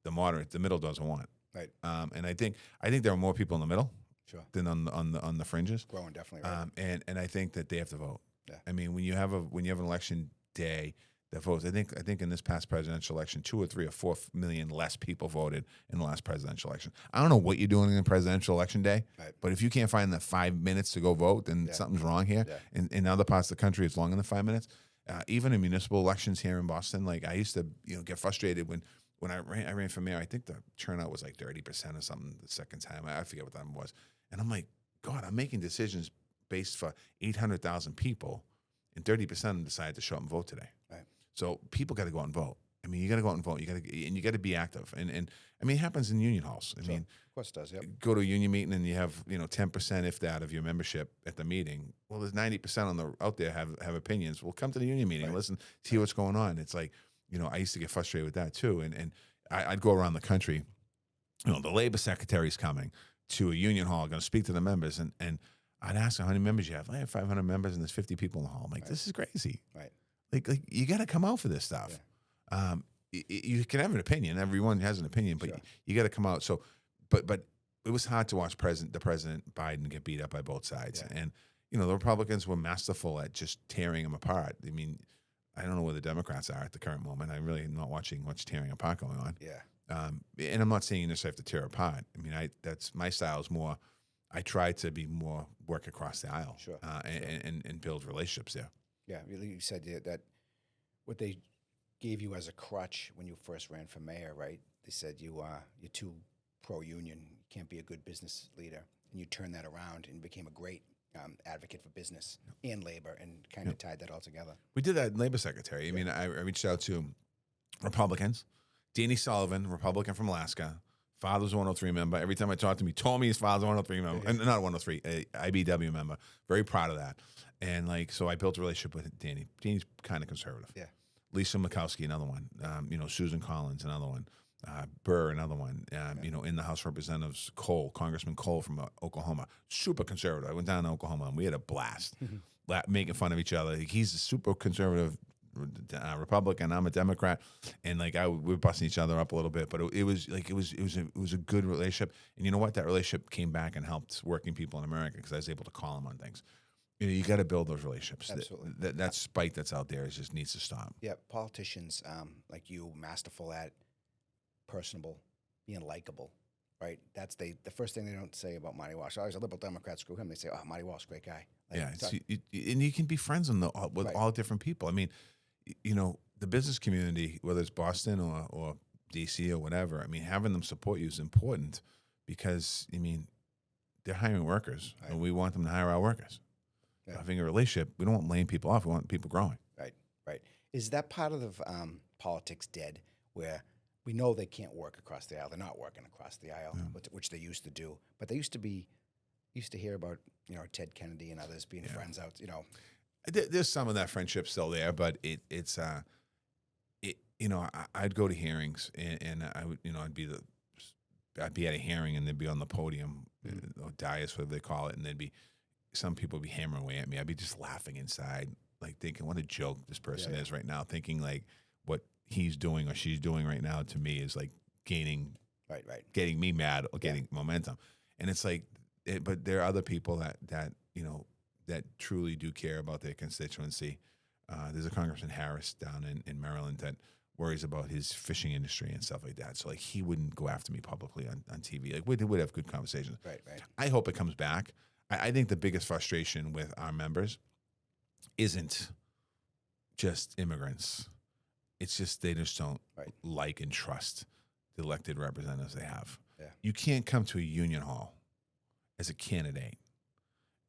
the middle doesn't want. Right. And I think there are more people in the middle, sure, than on the fringes. Growing, definitely. Right. And I think that they have to vote. Yeah. I mean, when you have an election day that votes, I think in this past presidential election, 2 or 3 or 4 million less people voted in the last presidential election. I don't know what you're doing in presidential election day, right, but if you can't find the 5 minutes to go vote, then something's wrong here. Yeah. In other parts of the country, it's longer than 5 minutes. Even in municipal elections here in Boston, like I used to, get frustrated when I ran for mayor. I think the turnout was like 30% or something the second time. I forget what that was. And I'm like, God, I'm making decisions based for 800,000 people, and 30% of them decided to show up and vote today. Right. So people got to go out and vote. I mean, you got to go out and vote. You got to be active. And I mean, it happens in union halls. I mean, of course it does. Yep. Go to a union meeting and you have 10%, if that, of your membership at the meeting. Well, there's 90% out there have opinions. Well, come to the union meeting, listen, see what's going on. It's like, I used to get frustrated with that too. And I'd go around the country. The labor secretary's coming to a union hall, going to speak to the members, and I'd ask them, how many members you have? I have 500 members, and there's 50 people in the hall. I'm like, this is crazy. Right. Like you got to come out for this stuff. Yeah. You can have an opinion. Everyone has an opinion, but you got to come out. So, but it was hard to watch President Biden get beat up by both sides. Yeah. And the Republicans were masterful at just tearing him apart. I mean, I don't know where the Democrats are at the current moment. I'm really not watching much tearing apart going on. Yeah. And I'm not saying you necessarily have to tear apart. I mean, that's my style is more. I try to be more work across the aisle, and build relationships there. Yeah, you said that what they gave you as a crutch when you first ran for mayor, right? They said you're too pro-union, you can't be a good business leader, and you turned that around and became a great advocate for business and labor, and kind of tied that all together. We did that in labor secretary. I mean, I reached out to Republicans. Danny Sullivan, Republican from Alaska. Father's a 103 member. Every time I talked to him, he told me his father's a 103 member. And not 103, a IBEW member. Very proud of that. And so I built a relationship with Danny. Danny's kind of conservative. Yeah. Lisa Murkowski, another one. Susan Collins, another one. Burr, another one. In the House of Representatives, Congressman Cole from Oklahoma. Super conservative. I went down to Oklahoma and we had a blast. Making fun of each other. He's a super conservative Republican, I'm a Democrat, and we're busting each other up a little bit, but it was a good relationship. And you know what? That relationship came back and helped working people in America because I was able to call them on things. You got to build those relationships. Absolutely. That spite that's out there just needs to stop. Yeah, politicians like you, masterful at personable, being likable, right? That's the first thing they don't say about Marty Walsh. Oh, he's a liberal Democrat, screw him. They say, oh, Marty Walsh, great guy. And you can be friends with all different people. I mean, the business community, whether it's Boston or DC or whatever, I mean, having them support you is important because, they're hiring workers and we want them to hire our workers. having a relationship. We don't want laying people off. We want people growing. Right, right. Is that part of the politics dead, where we know they can't work across the aisle? They're not working across the aisle, which they used to do. But they used to hear about, Ted Kennedy and others being friends out, There's some of that friendship still there, but I'd go to hearings and I would, I'd be at a hearing and they'd be on the podium, or dais, whatever they call it, and there'd be some people would be hammering away at me. I'd be just laughing inside, like thinking, what a joke this person is right now, thinking like what he's doing or she's doing right now to me is like getting me mad or getting momentum. And it's like, but there are other people that truly do care about their constituency. There's a Congressman Harris down in Maryland that worries about his fishing industry and stuff like that. So like he wouldn't go after me publicly on TV. Like we'd have good conversations. Right. I hope it comes back. I think the biggest frustration with our members isn't just immigrants. It's just they just don't like and trust the elected representatives they have. Yeah. You can't come to a union hall as a candidate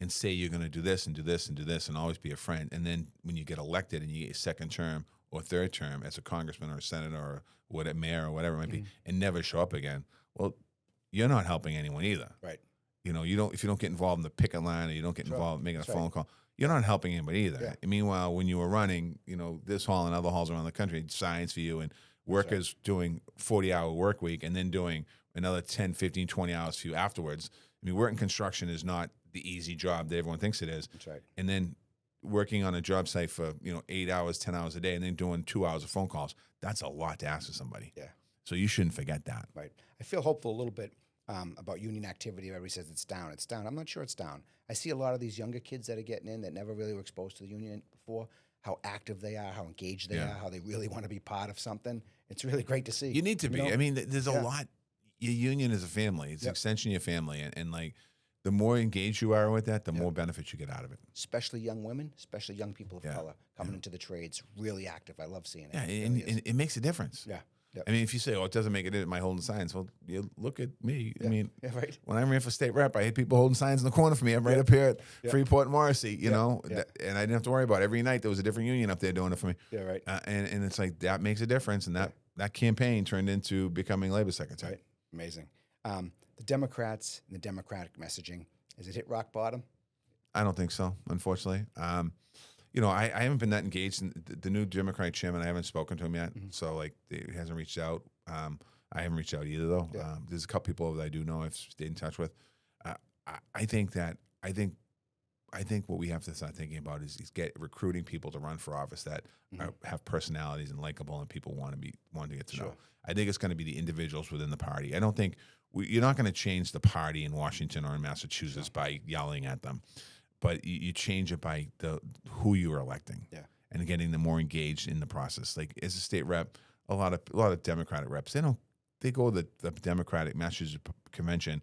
and say you're going to do this and do this and do this and always be a friend. And then when you get elected and you get a second term or third term as a congressman or a senator or a mayor or whatever it might be, and never show up again, well, you're not helping anyone either. Right. If you don't get involved in the picket line or you don't get involved in making a phone call, you're not helping anybody either. Yeah. And meanwhile, when you were running, this hall and other halls around the country, signs for you and workers doing 40-hour work week and then doing another 10, 15, 20 hours for you afterwards. I mean, working construction is not the easy job that everyone thinks it is. That's right. And then working on a job site for 8 hours, 10 hours a day, and then doing 2 hours of phone calls. That's a lot to ask of somebody. Yeah. So you shouldn't forget that. Right. I feel hopeful a little bit about union activity. Everybody says it's down. It's down. I'm not sure it's down. I see a lot of these younger kids that are getting in that never really were exposed to the union before, how active they are, how engaged they are, how they really want to be part of something. It's really great to see. You need to be. I mean, there's a lot. Your union is a family. It's an extension of your family. And like, the more engaged you are with that, the more benefits you get out of it. Especially young women, especially young people of color coming into the trades, really active. I love seeing it. Yeah, and it makes a difference. Yeah. Yep. I mean, if you say, it doesn't make it in my holding signs, well, you look at me. Yeah. I mean, right. When I ran for state rep, I had people holding signs in the corner for me. I'm right up here at Freeport and Morrissey, and I didn't have to worry about it. Every night there was a different union up there doing it for me. Yeah, right. And it's like, that makes a difference, and that campaign turned into becoming labor secretary. Right. Amazing. The Democrats and the Democratic messaging, has it hit rock bottom? I don't think so, unfortunately. I haven't been that engaged in the new Democratic chairman. I haven't spoken to him yet, so like he hasn't reached out. I haven't reached out either, though. Yeah. There's a couple people that I do know I've stayed in touch with. I think what we have to start thinking about is recruiting people to run for office that have personalities and likable, and people want to get to know. I think it's going to be the individuals within the party. I don't think you're not going to change the party in Washington or in Massachusetts by yelling at them, but you change it by who you are electing, and getting them more engaged in the process. Like as a state rep, a lot of Democratic reps, they go to the Democratic Massachusetts convention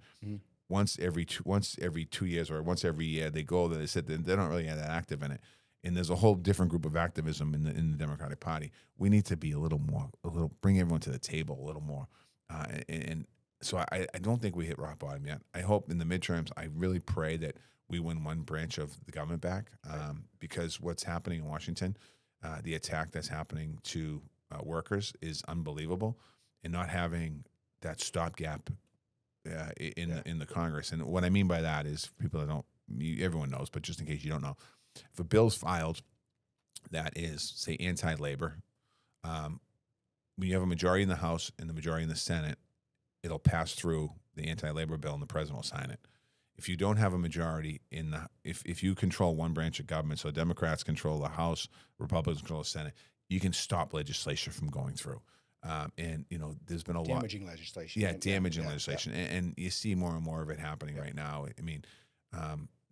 once every 2 years or once every year. They go there. They said they're not really that active in it. And there's a whole different group of activism in the Democratic Party. We need to be bring everyone to the table a little more. And so I don't think we hit rock bottom yet. I hope in the midterms, I really pray that we win one branch of the government back, because what's happening in Washington, the attack that's happening to workers is unbelievable, and not having that stopgap in the Congress. And what I mean by that is, people that everyone knows, but just in case you don't know, if a bill's filed that is, say, anti-labor, when you have a majority in the House and the majority in the Senate, it'll pass through the anti-labor bill and the president will sign it. If you don't have a majority if you control one branch of government, so Democrats control the House, Republicans control the Senate, you can stop legislation from going through. And there's been damaging legislation. Yeah, damaging legislation, and you see more and more of it happening right now. I mean,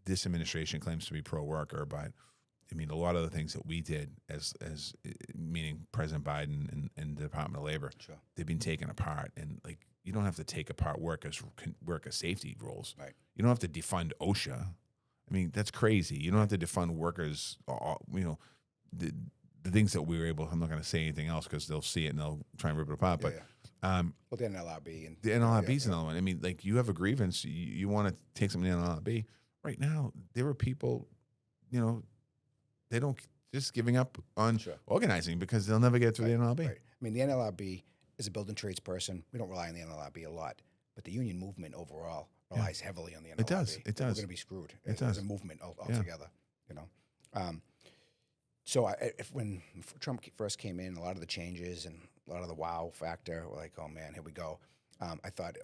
this administration claims to be pro-worker, but I mean, a lot of the things that we did as meaning President Biden and the Department of Labor, they've been taken apart. And like, you don't have to take apart worker safety rules. Right. You don't have to defund OSHA. I mean, that's crazy. You don't have to defund workers. The things that we were able. I'm not going to say anything else because they'll see it and they'll try and rip it apart. But well, the NLRB and the NLRB is another one. I mean, like, you have a grievance, you want to take something to the NLRB. Right now, there are people they don't just giving up on Sure. organizing because they'll never get through the NLRB. Right. I mean, the NLRB is a building trades person. We don't rely on the NLRB a lot, but the union movement overall relies heavily on the NLRB. It does. It does. We're going to be screwed It as does. a movement altogether. So when Trump first came in, a lot of the changes and a lot of the wow factor, were like, oh man, here we go. I thought,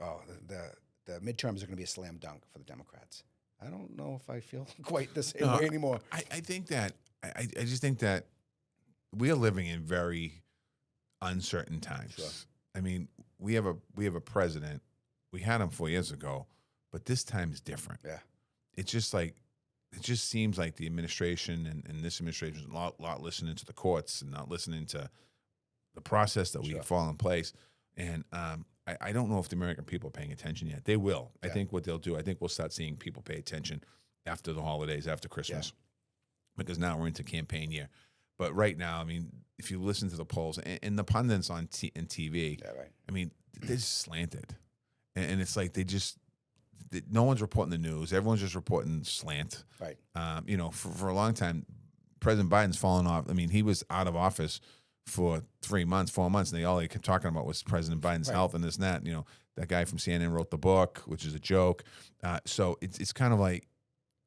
the midterms are going to be a slam dunk for the Democrats. I don't know if I feel quite the same way anymore. I think that I just think that we are living in very uncertain times. Sure. I mean, we have a president. We had him 4 years ago, but this time is different. Yeah. It's just like it just seems like the administration and this administration is a lot listening to the courts and not listening to the process that we fall in place. And I don't know if the American people are paying attention yet. They will. I think what they'll do, I think we'll start seeing people pay attention after the holidays, after Christmas, because now we're into campaign year. But right now, I mean, if you listen to the polls and the pundits on TV, I mean, they're just slanted. And it's like no one's reporting the news. Everyone's just reporting slant. Right. For a long time, President Biden's fallen off. I mean, he was out of office for 3 months, 4 months, and all they kept talking about was President Biden's health and this and that. That guy from CNN wrote the book, which is a joke. So it's kind of like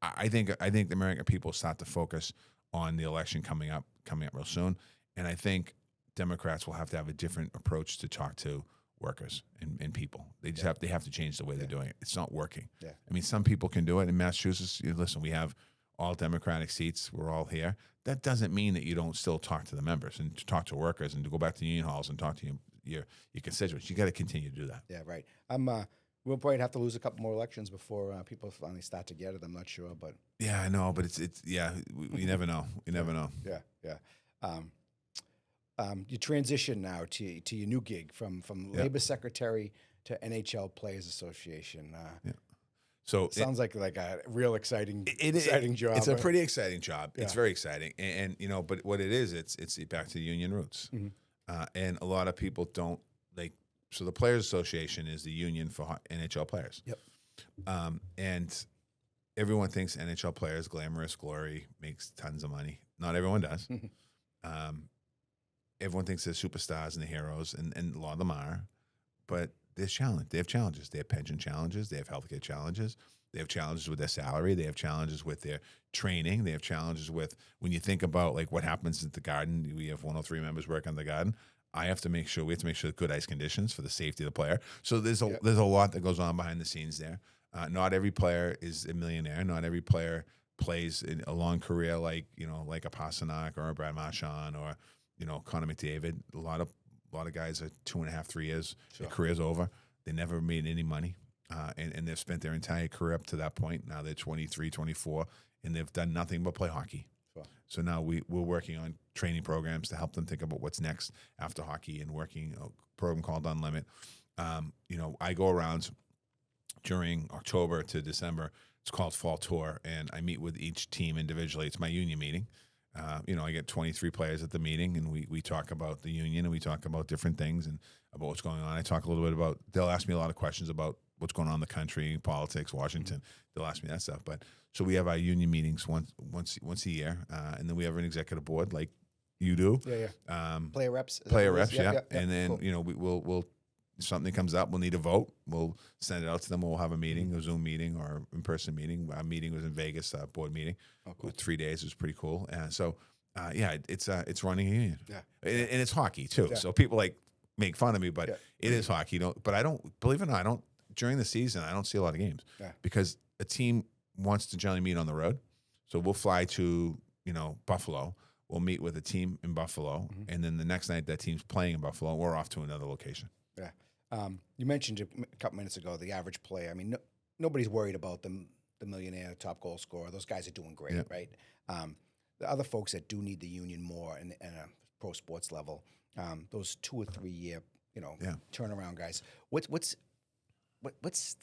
I think the American people start to focus on the election coming up real soon, and I think Democrats will have to have a different approach to talk to workers and people. They just have to change the way they're doing it. It's not working. Yeah. I mean, some people can do it. In Massachusetts, listen, we have all Democratic seats. We're all here. That doesn't mean that you don't still talk to the members and to talk to workers and to go back to union halls and talk to your constituents. You got to continue to do that. Yeah, right. We'll probably have to lose a couple more elections before people finally start to get it. I'm not sure, but yeah, I know, but we never know. We never know. Yeah. You transition now to your new gig from labor secretary to NHL Players Association. So sounds like a real exciting job. It's a pretty exciting job. Yeah. It's very exciting, and but what it is, it's back to the union roots, and a lot of people don't like. So the Players Association is the union for NHL players. Yep. And everyone thinks NHL players, glamorous glory, makes tons of money. Not everyone does. Everyone thinks they're superstars and the heroes, and a lot of them are. But there's challenge. They have challenges. They have pension challenges. They have healthcare challenges. They have challenges with their salary. They have challenges with their training. They have challenges with when you think about like what happens at the Garden. We have 103 members work on the Garden. We have to make sure good ice conditions for the safety of the player. So there's a lot that goes on behind the scenes there. Not every player is a millionaire. Not every player plays a long career like a Pasternak or a Brad Marchand or Connor McDavid. A lot of guys are 2.5, 3 years. Their career's over. They never made any money, and they've spent their entire career up to that point. Now they're 23, 24, and they've done nothing but play hockey. So now we're working on training programs to help them think about what's next after hockey and working a program called Unlimit. I go around during October to December. It's called Fall Tour, and I meet with each team individually. It's my union meeting. I get 23 players at the meeting, and we talk about the union, and we talk about different things and about what's going on. I talk a little bit about, they'll ask me a lot of questions about what's going on in the country, politics, Washington. They'll ask me that stuff. But so we have our union meetings once a year, and then we have an executive board like you do. Player reps. And then we'll something comes up, we'll need a vote. We'll send it out to them. We'll have a meeting, a Zoom meeting or in-person meeting. Our meeting was in Vegas, board meeting. Oh, cool. 3 days. It was pretty cool. It's running a union. Yeah. And it's hockey too. Yeah. So people make fun of me, but it is hockey. But I don't, believe it or not, during the season, I don't see a lot of games because a team wants to generally meet on the road. So we'll fly to, Buffalo. We'll meet with a team in Buffalo. And then the next night that team's playing in Buffalo, we're off to another location. Yeah. You mentioned a couple minutes ago the average player. I mean, nobody's worried about the millionaire top goal scorer. Those guys are doing great, right? The other folks that do need the union more in a pro sports level, those 2 or 3 year, turnaround guys. What's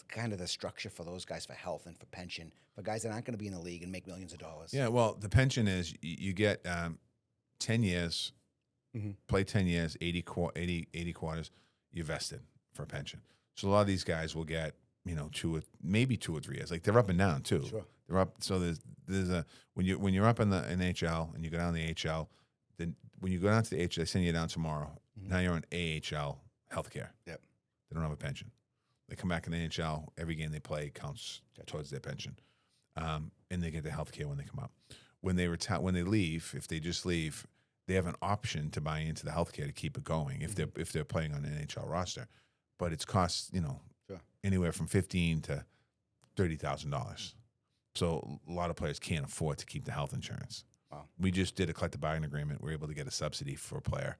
kind of the structure for those guys for health and for pension for guys that aren't going to be in the league and make millions of dollars? Yeah, well, the pension is you get 10 years, play 10 years, 80 quarters. You're vested for a pension. So a lot of these guys will get maybe 2 or 3 years. Like they're up and down too. Sure. They're up. So there's a when you're up in the NHL and you go down the AHL, then when you go down to the AHL, they send you down tomorrow. Mm-hmm. Now you're on AHL healthcare. Yep. They don't have a pension. They come back in the NHL. Every game they play counts towards their pension, and they get the healthcare when they come up. When they leave, if they just leave, they have an option to buy into the healthcare to keep it going if they're playing on an NHL roster, but it's costs Sure. anywhere from $15,000 to $30,000. So a lot of players can't afford to keep the health insurance. Wow. We just did a collective bargaining agreement. We're able to get a subsidy for a player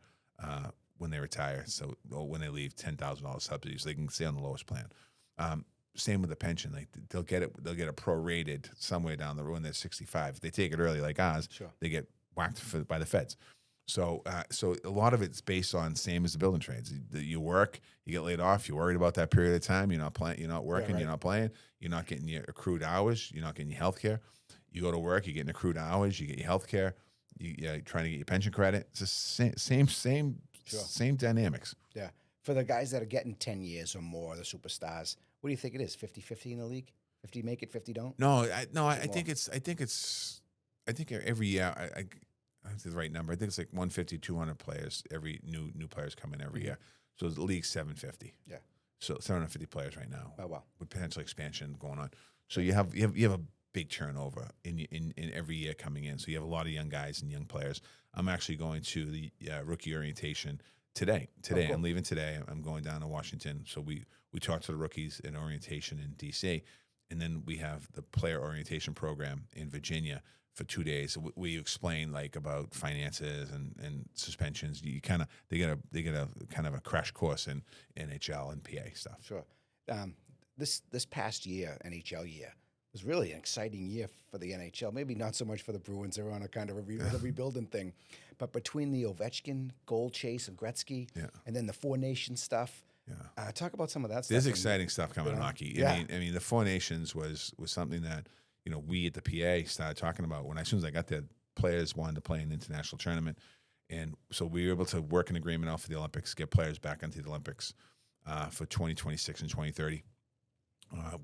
when they retire. So when they leave, $10,000 subsidy, so they can stay on the lowest plan. Same with the pension. Like they'll get it prorated somewhere down the road when they're 65. If they take it early like ours, Sure. they get whacked by the feds. So a lot of it's based on same as the building trades. You work, you get laid off. You're worried about that period of time. You're not playing. You're not working. right. You're not playing. You're not getting your accrued hours. You're not getting your health care. You go to work. You're getting accrued hours. You get your health care. You're trying to get your pension credit. It's the same dynamics. Yeah. For the guys that are getting 10 years or more, the superstars, what do you think it is? 50-50 in the league? 50 make it, 50 don't? No, I think every year I that's the right number. I think it's like 150, 200 players. Every new players come in every year. So the league's 750. Yeah. So 750 players right now. Oh wow. With potential expansion going on. So you have a big turnover in every year coming in. So you have a lot of young guys and young players. I'm actually going to the rookie orientation today. Oh, cool. I'm leaving today. I'm going down to Washington. So we talk to the rookies in orientation in DC, and then we have the player orientation program in Virginia for 2 days. We explain like about finances and suspensions. They get a kind of a crash course in NHL and PA stuff. Sure. This past year, NHL year, was really an exciting year for the NHL. Maybe not so much for the Bruins. They're on a kind of a rebuilding thing. But between the Ovechkin goal chase of Gretzky and then the Four Nations stuff, talk about some of that stuff. There's exciting stuff coming in hockey. Yeah. I mean, the Four Nations was something that we at the PA started talking about as soon as I got there. Players wanted to play an international tournament, and so we were able to work an agreement out for the Olympics, get players back into the Olympics for 2026 and 2030.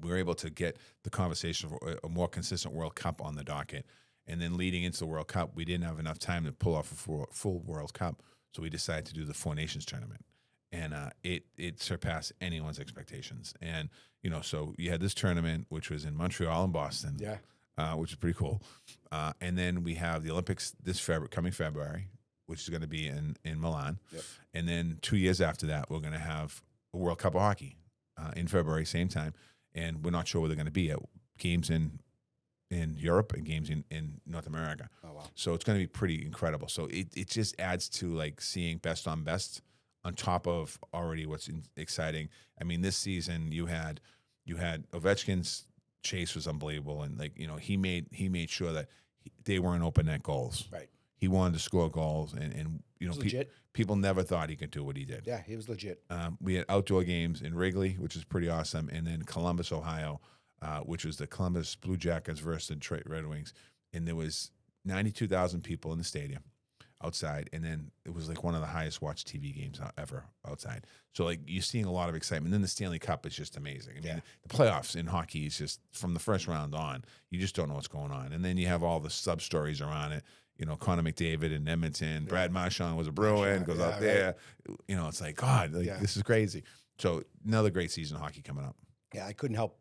We were able to get the conversation of a more consistent World Cup on the docket. And then leading into the World Cup, we didn't have enough time to pull off a full World Cup. So we decided to do the Four Nations tournament. And it surpassed anyone's expectations. And, so you had this tournament, which was in Montreal and Boston, which is pretty cool. And then we have the Olympics coming February, which is going to be in Milan. Yep. And then 2 years after that, we're going to have a World Cup of hockey in February, same time. And we're not sure where they're going to be at. Games in Europe and games in North America. Oh, wow. So it's going to be pretty incredible. So it just adds to like seeing best on best on top of already what's exciting. I mean, this season you had Ovechkin's chase was unbelievable, and he made sure that they weren't open net goals. Right. He wanted to score goals, and people never thought he could do what he did. Yeah, he was legit. We had outdoor games in Wrigley, which is pretty awesome, and then Columbus, Ohio, which was the Columbus Blue Jackets versus the Detroit Red Wings, and there was 92,000 people in the stadium outside, and then it was like one of the highest watched TV games ever outside. So like you're seeing a lot of excitement. Then the Stanley Cup is just amazing. I mean, the playoffs in hockey is just from the first round on, you just don't know what's going on. And then you have all the sub stories around it. Connor McDavid in Edmonton, Brad Marchand was a Bruin, goes out there. Right. It's like, God, this is crazy. So another great season of hockey coming up. Yeah, I couldn't help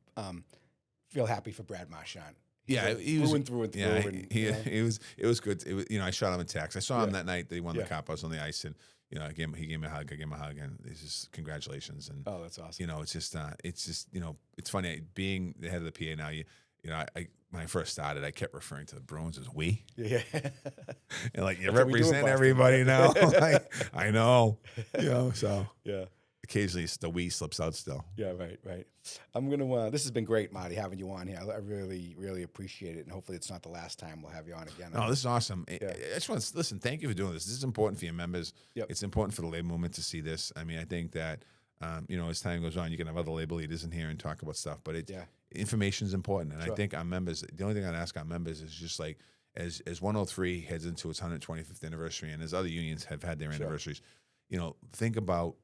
feel happy for Brad Marchand. He was through and through. Yeah, and, it was good. It was, I shot him a text. I saw him that night that he won the cup. I was on the ice, and he gave me a hug. I gave him a hug, and it's just congratulations. And oh, that's awesome. It's just it's funny being the head of the PA now. I when I first started, I kept referring to the Bruins as we. Yeah, and like you represent everybody now. I know. So yeah. Occasionally, the we slips out still. Yeah, right. I'm gonna. This has been great, Marty, having you on here. I really, really appreciate it, and hopefully, it's not the last time we'll have you on again. No, this is awesome. I just want to listen. Thank you for doing this. This is important for your members. Yep. It's important for the labor movement to see this. I mean, I think that as time goes on, you can have other labor leaders in here and talk about stuff. But information is important, and I think our members. The only thing I'd ask our members is just like as 103 heads into its 125th anniversary, and as other unions have had their anniversaries, think about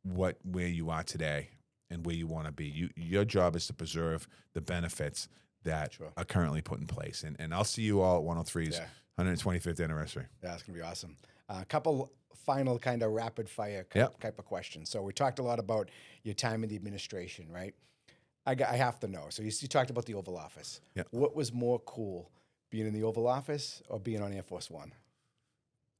where you are today and where you want to be. Your job is to preserve the benefits that are currently put in place. And I'll see you all at 103's 125th anniversary. Yeah, it's going to be awesome. A couple final kind of rapid fire type of questions. So we talked a lot about your time in the administration, right? I have to know. So you talked about the Oval Office. Yeah. What was more cool, being in the Oval Office or being on Air Force One?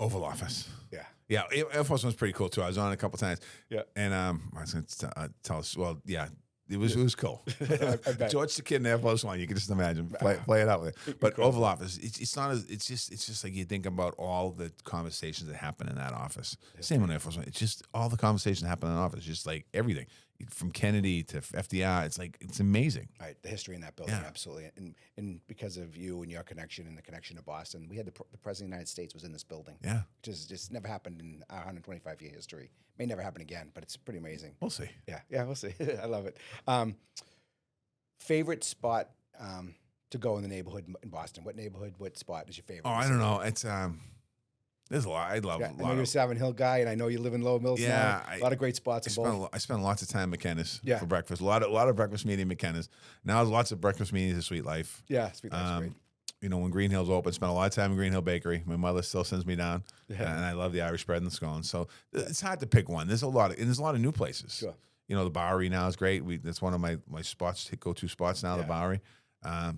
Oval Office. Yeah. Yeah, Air Force One's pretty cool too. I was on it a couple times. Yeah. And I was going to tell us, well, yeah, it was cool. I bet. George the Kid in Air Force One, you can just imagine. Play it out with it. But Oval Office, it's not as, it's just like you think about all the conversations that happen in that office. Same on Air Force One. It's just all the conversations that happen in that office, just like everything. From Kennedy to FDR, it's amazing. Right, the history in that building, absolutely. And because of you and your connection and the connection to Boston, we had the President of the United States was in this building. Yeah. Which is just never happened in our 125-year history. May never happen again, but it's pretty amazing. We'll see. Yeah, we'll see. I love it. Favorite spot to go in the neighborhood in Boston? What neighborhood, what spot is your favorite? Oh, I don't know. It's there's a lot. I love. I know you're a Savin Hill guy, and I know you live in Low Mills now. A lot of great spots in both. I spent lots of time at McKenna's for breakfast. A lot of breakfast meeting at McKenna's. Now there's lots of breakfast meetings at Sweet Life. Yeah, Sweet Life's great. You know, when Green Hill's open, spent a lot of time in Green Hill Bakery. My mother still sends me down, and I love the Irish bread and the scones. So it's hard to pick one. There's a lot of new places. Sure. You know, the Bowery now is great. That's one of my spots, go-to spots now. The Bowery.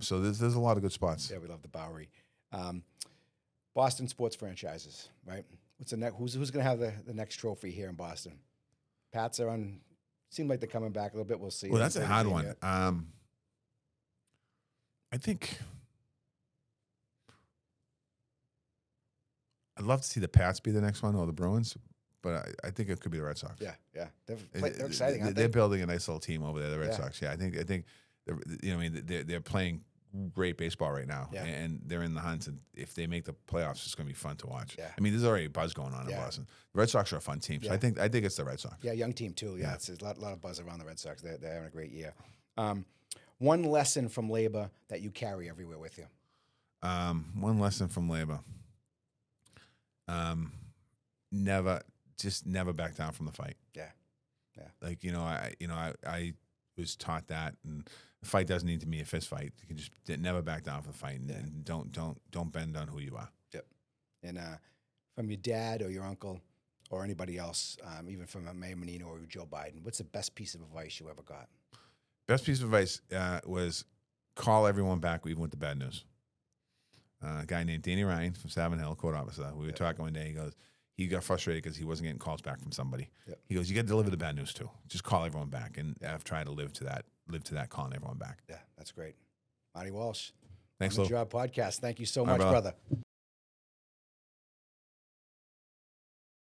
So there's a lot of good spots. Yeah, we love the Bowery. Boston sports franchises, right? What's the next? Who's going to have the next trophy here in Boston? Pats are on. Seem like they're coming back a little bit. We'll see. Well, that's a hard one. I think I'd love to see the Pats be the next one or the Bruins, but I think it could be the Red Sox. Yeah. They're exciting. Aren't They're they? building a nice little team over there. The Red Sox. Yeah, I think they're playing great baseball right now, and they're in the hunt. And if they make the playoffs, it's going to be fun to watch. Yeah. I mean, there's already a buzz going on in Boston. The Red Sox are a fun team, so I think it's the Red Sox. Yeah, young team too. Yeah, it's a lot of buzz around the Red Sox. They're having a great year. One lesson from labor that you carry everywhere with you. One lesson from labor. Never back down from the fight. Yeah. Like I was taught that, and the fight doesn't need to be a fist fight. You can just never back down from the fight, and don't bend on who you are. Yep. And from your dad or your uncle or anybody else, even from Mayor Menino or Joe Biden, what's the best piece of advice you ever got? Best piece of advice was call everyone back even with the bad news. A guy named Danny Ryan from Savin Hill, court officer. We were talking one day. He got frustrated because he wasn't getting calls back from somebody. Yep. He goes, "You got to deliver the bad news too. Just call everyone back." And I've tried to live to that, calling everyone back. Yeah, that's great. Marty Walsh, Thanks, On the Lou. Job Podcast. Thank you so much, brother.